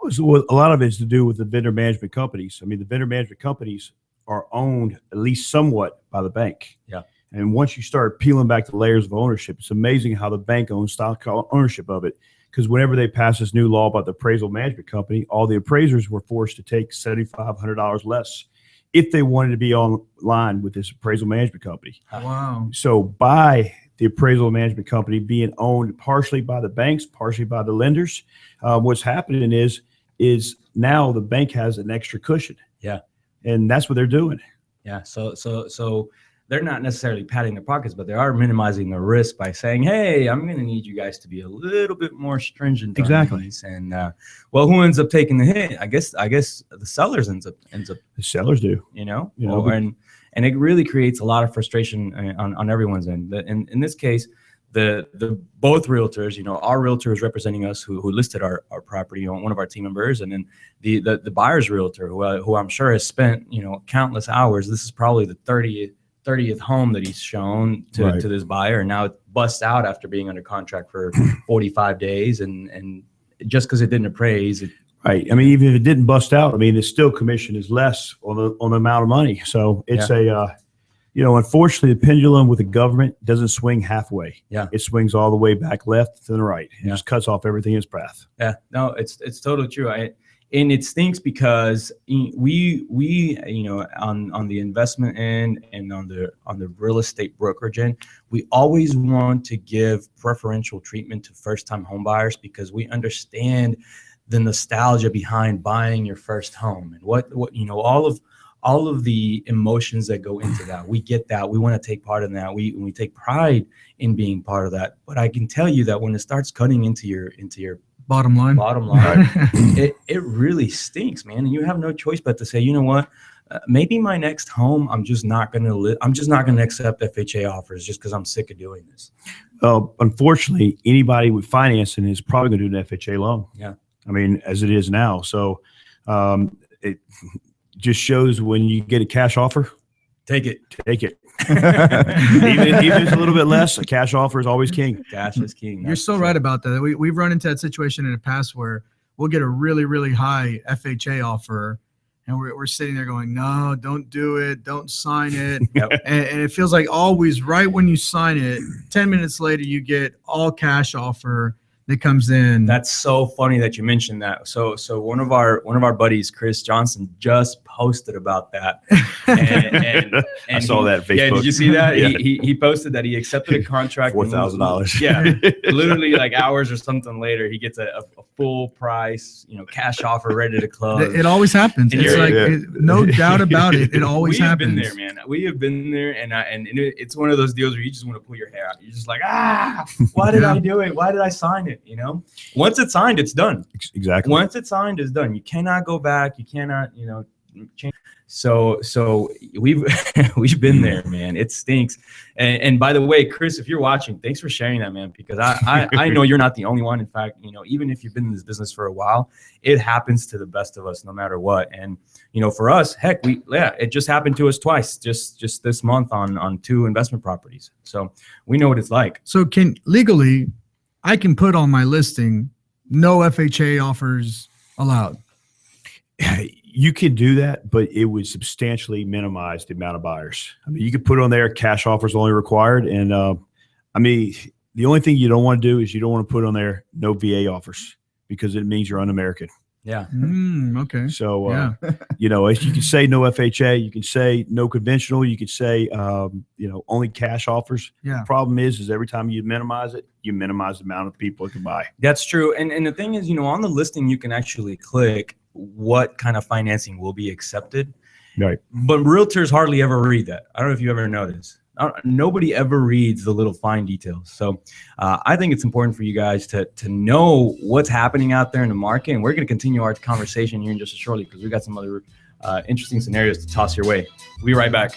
So a lot of it is to do with the vendor management companies. I mean, the vendor management companies are owned at least somewhat by the bank. Yeah. And once you start peeling back the layers of ownership, it's amazing how the bank owns stock ownership of it. Because whenever they passed this new law about the appraisal management company, all the appraisers were forced to take $7,500 less if they wanted to be on line with this appraisal management company. Wow. So by the appraisal management company being owned partially by the banks, partially by the lenders, what's happening is now the bank has an extra cushion. Yeah. And that's what they're doing. Yeah. So they're not necessarily padding their pockets, but they are minimizing the risk by saying, hey, I'm going to need you guys to be a little bit more stringent. Exactly. On these. And well, who ends up taking the hit? I guess the sellers ends up the sellers do, and it really creates a lot of frustration on everyone's end. In this case, the both realtors, our realtor is representing us who listed our property, one of our team members, and then the buyer's realtor who I'm sure has spent countless hours. This is probably the 30th home that he's shown to this buyer, and now it busts out after being under contract for 45 days, and just because it didn't appraise it. Right. I mean, even if it didn't bust out, I mean, the still commission is less on the amount of money. So it's unfortunately, the pendulum with the government doesn't swing halfway. Yeah. It swings all the way back left to the right. It just cuts off everything in its path. Yeah. No, it's totally true. and it stinks because we on the investment end and on the real estate brokerage end, we always want to give preferential treatment to first-time home buyers because we understand the nostalgia behind buying your first home and what all of the emotions that go into that. We get that. We want to take part in that. We take pride in being part of that. But I can tell you that when it starts cutting into your Bottom line. it really stinks, man. And you have no choice but to say, you know what? Maybe my next home, I'm just not going to accept FHA offers just because I'm sick of doing this. Unfortunately, anybody with financing is probably going to do an FHA loan. Yeah. I mean, as it is now. So it just shows when you get a cash offer, take it. even if it's a little bit less, a cash offer is always king. Cash is king. You're so right about that. We've run into that situation in the past where we'll get a really, really high FHA offer, and we're sitting there going, no, don't do it. Don't sign it. Yep. And it feels like always right when you sign it, 10 minutes later, you get all cash offer that comes in. That's so funny that you mentioned that. So one of our buddies, Chris Johnson, just posted about that. And I saw that on Facebook. Yeah, did you see that? Yeah. He posted that he accepted a contract. $4,000. Yeah, literally like hours or something later, he gets a full price, cash offer ready to close. It always happens. And It's like no doubt about it. It always happens. We have been there, man. We have been there, and it's one of those deals where you just want to pull your hair out. You're just like, why did I do it? Why did I sign it? Once it's signed, it's done. Exactly. Once it's signed, it's done. You cannot go back. You cannot, change. So we've been there, man. It stinks. And by the way, Chris, if you're watching, thanks for sharing that, man, because I know you're not the only one. In fact, even if you've been in this business for a while, it happens to the best of us, no matter what. And for us, heck, it just happened to us twice, just this month on 2 investment properties. So we know what it's like. So I can put on my listing, no FHA offers allowed. You could do that, but it would substantially minimize the amount of buyers. I mean, you could put on there cash offers only required. And the only thing you don't want to do is you don't want to put on there no VA offers because it means you're un-American. Yeah. Okay. So, you can say no FHA, you can say no conventional, you could say, only cash offers. Yeah. The problem is every time you minimize it, you minimize the amount of people it can buy. That's true. And the thing is, on the listing, you can actually click what kind of financing will be accepted. Right. But realtors hardly ever read that. I don't know if you ever noticed. Nobody ever reads the little fine details. So I think it's important for you guys to know what's happening out there in the market. And we're going to continue our conversation here in just shortly because we got some other interesting scenarios to toss your way. We'll be right back.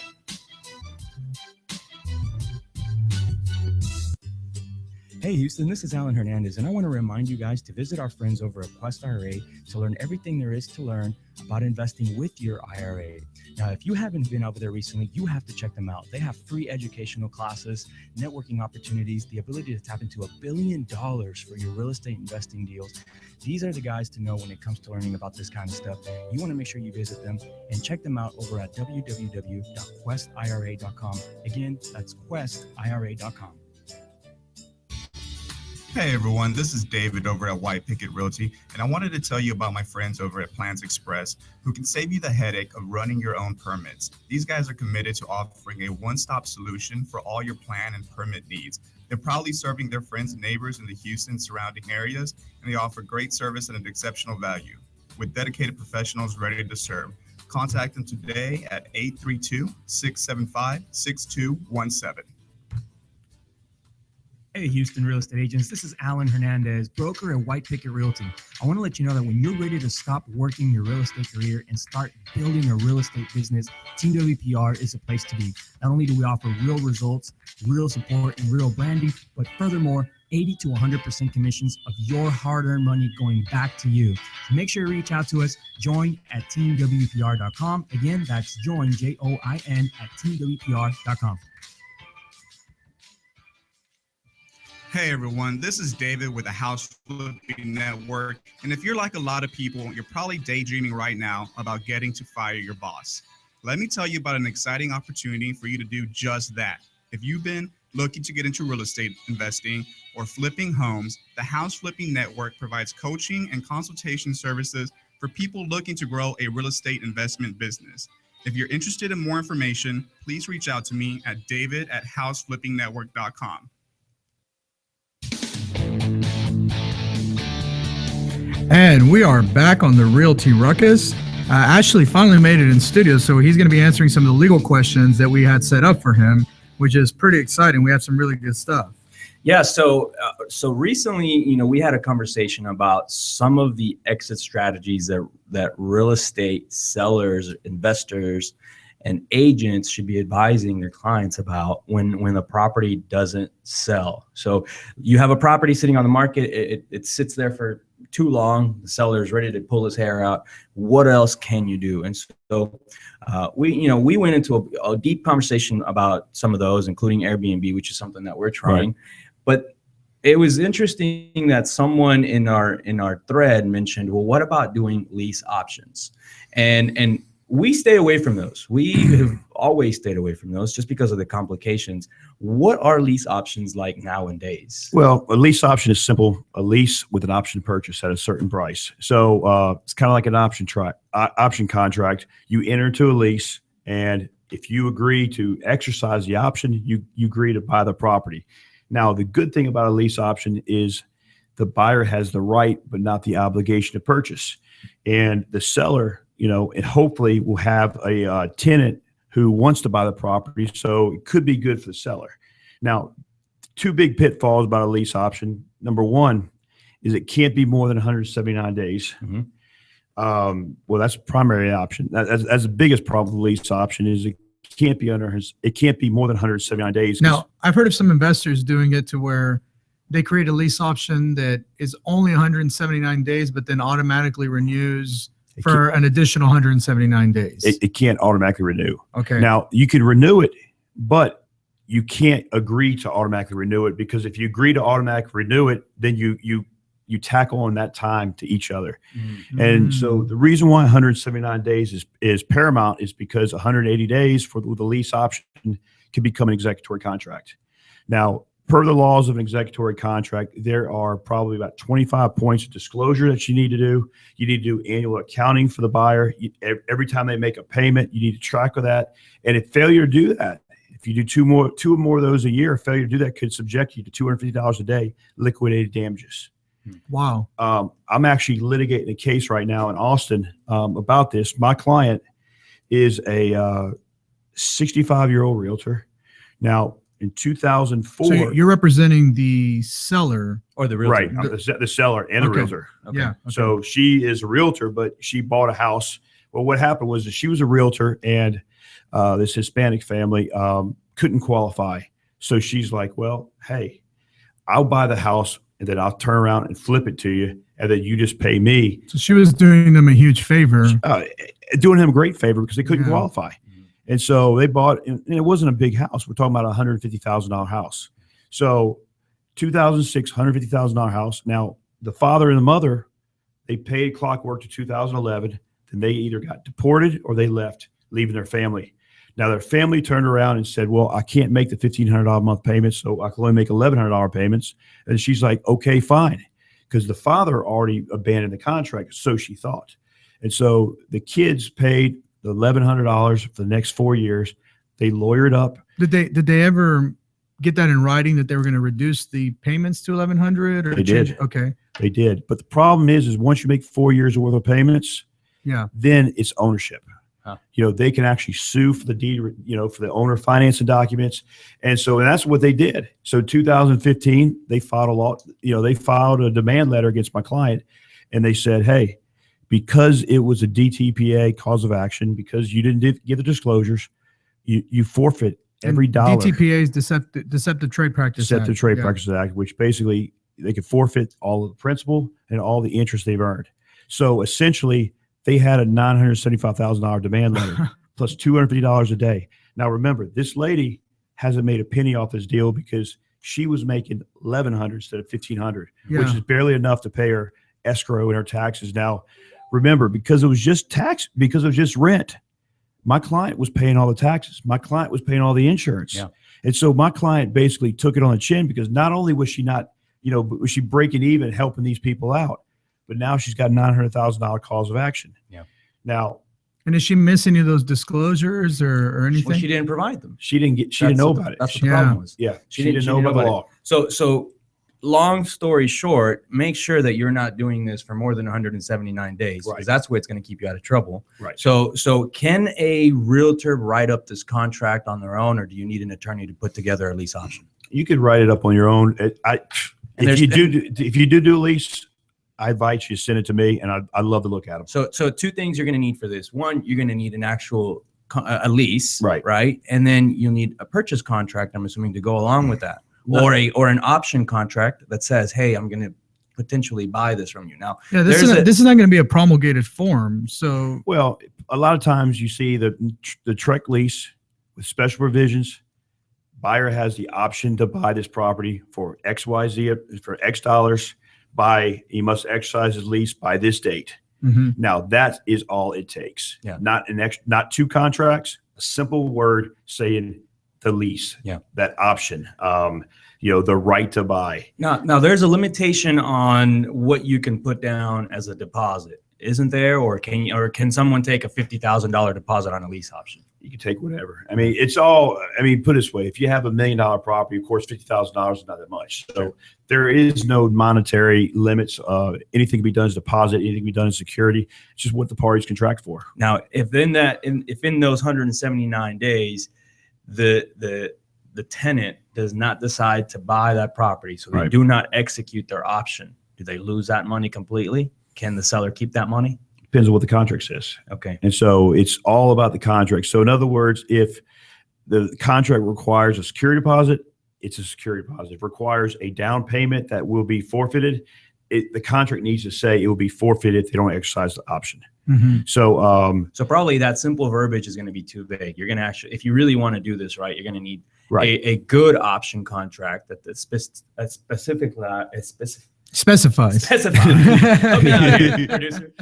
Hey Houston, this is Alan Hernandez, and I want to remind you guys to visit our friends over at Quest IRA to learn everything there is to learn about investing with your IRA. Now, if you haven't been over there recently, you have to check them out. They have free educational classes, networking opportunities, the ability to tap into $1 billion for your real estate investing deals. These are the guys to know when it comes to learning about this kind of stuff. You want to make sure you visit them and check them out over at www.questira.com. Again, that's questira.com. Hey everyone, this is David over at White Picket Realty, and I wanted to tell you about my friends over at Plans Express who can save you the headache of running your own permits. These guys are committed to offering a one-stop solution for all your plan and permit needs. They're proudly serving their friends and neighbors in the Houston surrounding areas, and they offer great service and an exceptional value. With dedicated professionals ready to serve, contact them today at 832-675-6217. Hey, Houston real estate agents. This is Alan Hernandez, broker at White Picket Realty. I want to let you know that when you're ready to stop working your real estate career and start building a real estate business, Team WPR is a place to be. Not only do we offer real results, real support, and real branding, but furthermore, 80 to 100% commissions of your hard-earned money going back to you. So make sure you reach out to us. Join at teamwpr.com. Again, that's join, JOIN, at teamwpr.com. Hey everyone, this is David with the House Flipping Network. And if you're like a lot of people, you're probably daydreaming right now about getting to fire your boss. Let me tell you about an exciting opportunity for you to do just that. If you've been looking to get into real estate investing or flipping homes, the House Flipping Network provides coaching and consultation services for people looking to grow a real estate investment business. If you're interested in more information, please reach out to me at david@houseflippingnetwork.com. And we are back on the Realty Ruckus. Ashley finally made it in studio, so he's going to be answering some of the legal questions that we had set up for him, which is pretty exciting. We have some really good stuff. Yeah, so recently, we had a conversation about some of the exit strategies that real estate sellers, investors, and agents should be advising their clients about when the property doesn't sell. So you have a property sitting on the market, it sits there for too long, the seller is ready to pull his hair out. What else can you do? And so we went into a deep conversation about some of those, including Airbnb, which is something that we're trying. Right. But it was interesting that someone in our thread mentioned, well, what about doing lease options? And we stay away from those. We have always stayed away from those just because of the complications. What are lease options like nowadays? Well, a lease option is simple. A lease with an option to purchase at a certain price. So it's kind of like an option contract. You enter into a lease, and if you agree to exercise the option, you agree to buy the property. Now, the good thing about a lease option is the buyer has the right but not the obligation to purchase. And the seller, and hopefully will have a tenant who wants to buy the property, so it could be good for the seller. Now, two big pitfalls about a lease option. Number one is it can't be more than 179 days. Mm-hmm. Well, that's a primary option. That's the biggest problem with the lease option is it can't be more than 179 days. Now, I've heard of some investors doing it to where they create a lease option that is only 179 days, but then automatically renews for an additional 179 days. It can't automatically renew. Okay. Now, you can renew it, but you can't agree to automatically renew it, because if you agree to automatically renew it, then you tack on that time to each other. Mm-hmm. And so the reason why 179 days is paramount is because 180 days for the lease option can become an executory contract. Now, per the laws of an executory contract, there are probably about 25 points of disclosure that you need to do. You need to do annual accounting for the buyer. Every time they make a payment, you need to track of that. And if failure to do that, if you do two or more of those a year, failure to do that could subject you to $250 a day liquidated damages. Wow. I'm actually litigating a case right now in Austin about this. My client is a 65-year-old realtor. Now, in 2004. So you're representing the seller or the realtor? Right. I'm the seller and the realtor. Okay. Yeah. Okay. So she is a realtor, but she bought a house. Well, what happened was that she was a realtor, and this Hispanic family couldn't qualify. So she's like, well, hey, I'll buy the house, and then I'll turn around and flip it to you, and then you just pay me. So she was doing them a huge favor. Doing him a great favor because they couldn't qualify. And so they bought, and it wasn't a big house. We're talking about a $150,000 house. So 2006, $150,000 house. Now, the father and the mother, they paid clockwork to 2011. Then they either got deported or they left, leaving their family. Now, their family turned around and said, well, I can't make the $1,500 a month payments, so I can only make $1,100 payments. And she's like, okay, fine. Because the father already abandoned the contract, so she thought. And so the kids paid the $1,100 for the next 4 years. They lawyered up. Did they ever get that in writing that they were going to reduce the payments to $1,100? Or they did. Okay. They did. But the problem is once you make 4 years worth of payments, then it's ownership. Huh. They can actually sue for the deed, for the owner financing documents. And that's what they did. So 2015, they filed they filed a demand letter against my client, and they said, hey, because it was a DTPA cause of action, because you didn't give the disclosures, you forfeit every dollar. DTPA is Deceptive Trade Practices Act. Deceptive Trade Practices Act, which basically they could forfeit all of the principal and all the interest they've earned. So essentially, they had a $975,000 demand letter plus $250 a day. Now, remember, this lady hasn't made a penny off this deal because she was making $1,100 instead of $1,500, which is barely enough to pay her escrow and her taxes. Now, remember, because it was just rent, my client was paying all the taxes. My client was paying all the insurance. Yeah. And so my client basically took it on the chin, because not only was she not, was she breaking even, helping these people out, but now she's got $900,000 cause of action. Yeah. Now, And did she miss any of those disclosures or anything? Well, she didn't provide them. she didn't know about it. That's what the problem was. Yeah, she didn't know about the law. So long story short, make sure that you're not doing this for more than 179 days, because that's where it's going to keep you out of trouble. Right. So can a realtor write up this contract on their own, or do you need an attorney to put together a lease option? You could write it up on your own. If you do a lease, I invite you to send it to me, and I'd love to look at them. So two things you're going to need for this. One, you're going to need an actual a lease, Right. Right, and then you'll need a purchase contract, I'm assuming, to go along with that, or an option contract that says, "Hey, I'm going to potentially buy this from you." Now, yeah, this is not going to be a promulgated form. So, well, a lot of times you see the Trek lease with special provisions. Buyer has the option to buy this property for XYZ for X dollars. He must exercise his lease by this date. mm-hmm. Now that is all it takes. Yeah. Not two contracts. A simple word saying the lease. Yeah. That option. The right to buy. Now there's a limitation on what you can put down as a deposit, isn't there? Or can someone take a $50,000 deposit on a lease option? You can take whatever. I mean, it's all. I mean, put it this way: if you have $1 million property, of course, $50,000 is not that much. So there is no monetary limits. Anything can be done as deposit. Anything can be done as security. It's just what the parties contract for. Now, if in those 179 days, the tenant does not decide to buy that property, so they do not execute their option, do they lose that money completely? Can the seller keep that money? Depends on what the contract says. Okay. And so it's all about the contract. So in other words, if the contract requires a security deposit, it's a security deposit. If it requires a down payment that will be forfeited, the contract needs to say it will be forfeited if they don't exercise the option. Mm-hmm. So probably that simple verbiage is going to be too vague. You're going to actually, if you really want to do this right, you're going to need a good option contract that specifies. Help me out here, producer.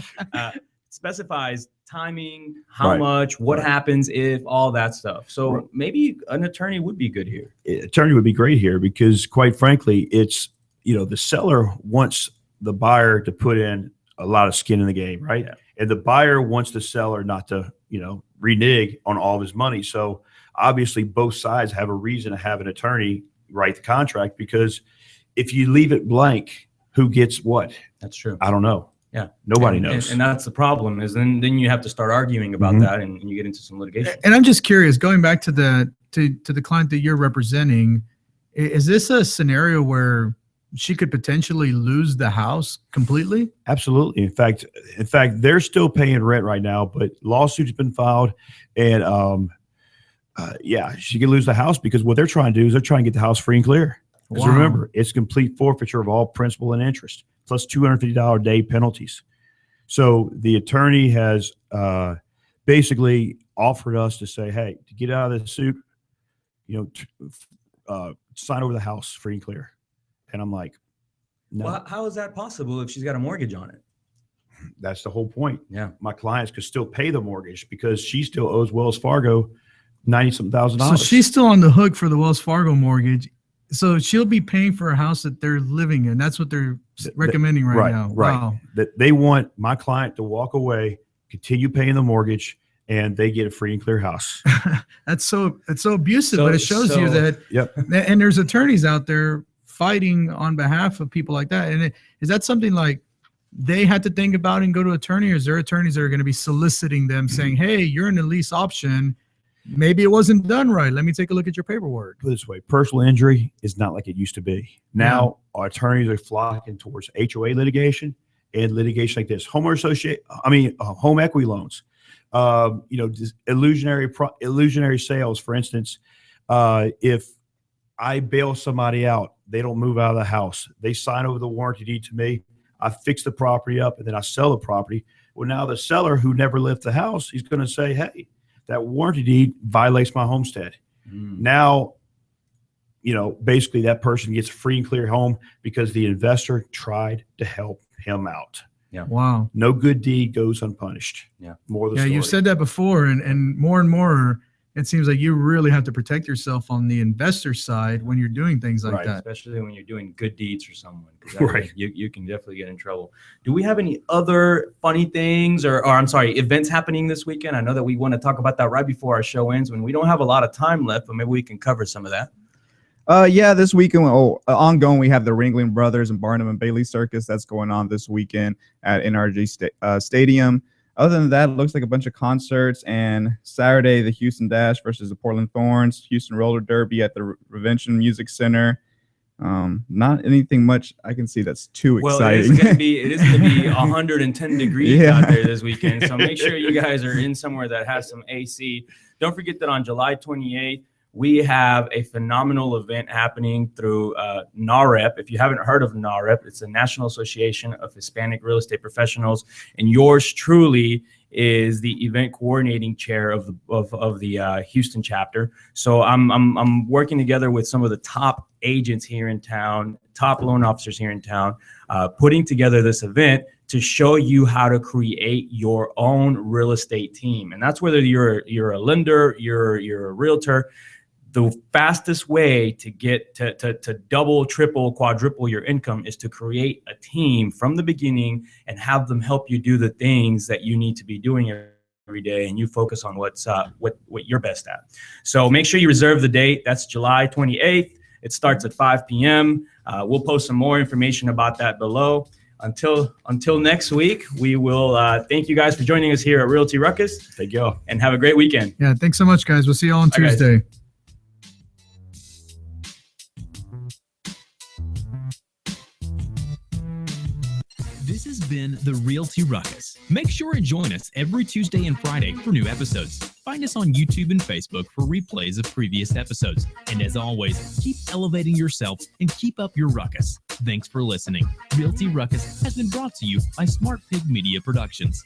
Specifies timing, how much, what happens if, all that stuff. So maybe an attorney would be good here. Attorney would be great here because, quite frankly, it's the seller wants the buyer to put in a lot of skin in the game, right? Yeah. And the buyer wants the seller not to renege on all of his money. So obviously, both sides have a reason to have an attorney write the contract, because if you leave it blank, who gets what? That's true. I don't know. Yeah. Nobody knows. And that's the problem, is then you have to start arguing about that, and you get into some litigation. And I'm just curious, going back to the client that you're representing, is this a scenario where she could potentially lose the house completely? Absolutely. In fact, they're still paying rent right now, but lawsuit's been filed, and she could lose the house, because what they're trying to do is they're trying to get the house free and clear. Because remember, it's complete forfeiture of all principal and interest, plus $250 a day penalties. So the attorney has basically offered us to say, hey, to get out of the suit, sign over the house free and clear. And I'm like, no. Well, how is that possible if she's got a mortgage on it? That's the whole point. Yeah. My clients could still pay the mortgage because she still owes Wells Fargo $90,000. So she's still on the hook for the Wells Fargo mortgage. So she'll be paying for a house that they're living in. That's what they're recommending right now. Right. Wow. That they want my client to walk away, continue paying the mortgage, and they get a free and clear house. It's so abusive, but it shows you that. Yep. And there's attorneys out there fighting on behalf of people like that. And is that something like they had to think about and go to attorney, or is there attorneys that are going to be soliciting them saying, hey, you're in the lease option, maybe it wasn't done right, let me take a look at your paperwork? Put it this way, personal injury is not like it used to be. Now our attorneys are flocking towards HOA litigation and litigation like this. Home equity loans, illusionary sales. For instance, if I bail somebody out, they don't move out of the house, they sign over the warranty deed to me, I fix the property up, and then I sell the property. Well, now the seller who never left the house, he's going to say, hey, that warranty deed violates my homestead. Now, basically that person gets a free and clear home because the investor tried to help him out. Yeah. Wow. No good deed goes unpunished. Yeah. More of the story. You've said that before, and more it seems like you really have to protect yourself on the investor side when you're doing things like Right, that. especially when you're doing good deeds for someone. 'Cause Right. You can definitely get in trouble. Do we have any other funny things or I'm sorry, events happening this weekend? I know that we want to talk about that right before our show ends when we don't have a lot of time left, but maybe we can cover some of that. Yeah, this weekend, ongoing, we have the Ringling Brothers and Barnum and Bailey Circus that's going on this weekend at NRG Stadium. Other than that, it looks like a bunch of concerts. And Saturday, the Houston Dash versus the Portland Thorns, Houston Roller Derby at the Revention Music Center. Not anything much I can see that's too exciting. It is going to be 110 degrees Yeah. out there this weekend. So make sure you guys are in somewhere that has some AC. Don't forget that on July 28th, we have a phenomenal event happening through NAREP. If you haven't heard of NAREP, it's the National Association of Hispanic Real Estate Professionals, and yours truly is the event coordinating chair of the Houston chapter. So I'm working together with some of the top agents here in town, top loan officers here in town, putting together this event to show you how to create your own real estate team. And that's whether you're a lender, you're a realtor. The fastest way to get to double, triple, quadruple your income is to create a team from the beginning and have them help you do the things that you need to be doing every day, and you focus on what you're best at. So make sure you reserve the date. That's July 28th. It starts at 5 p.m. We'll post some more information about that below. Until next week, we will thank you guys for joining us here at Realty Ruckus. Thank you. And have a great weekend. Yeah, thanks so much, guys. We'll see you all on Bye, guys. Tuesday. This has been the Realty Ruckus. Make sure to join us every Tuesday and Friday for new episodes. Find us on YouTube and Facebook for replays of previous episodes. And as always, keep elevating yourself and keep up your ruckus. Thanks for listening. Realty Ruckus has been brought to you by Smart Pig Media Productions.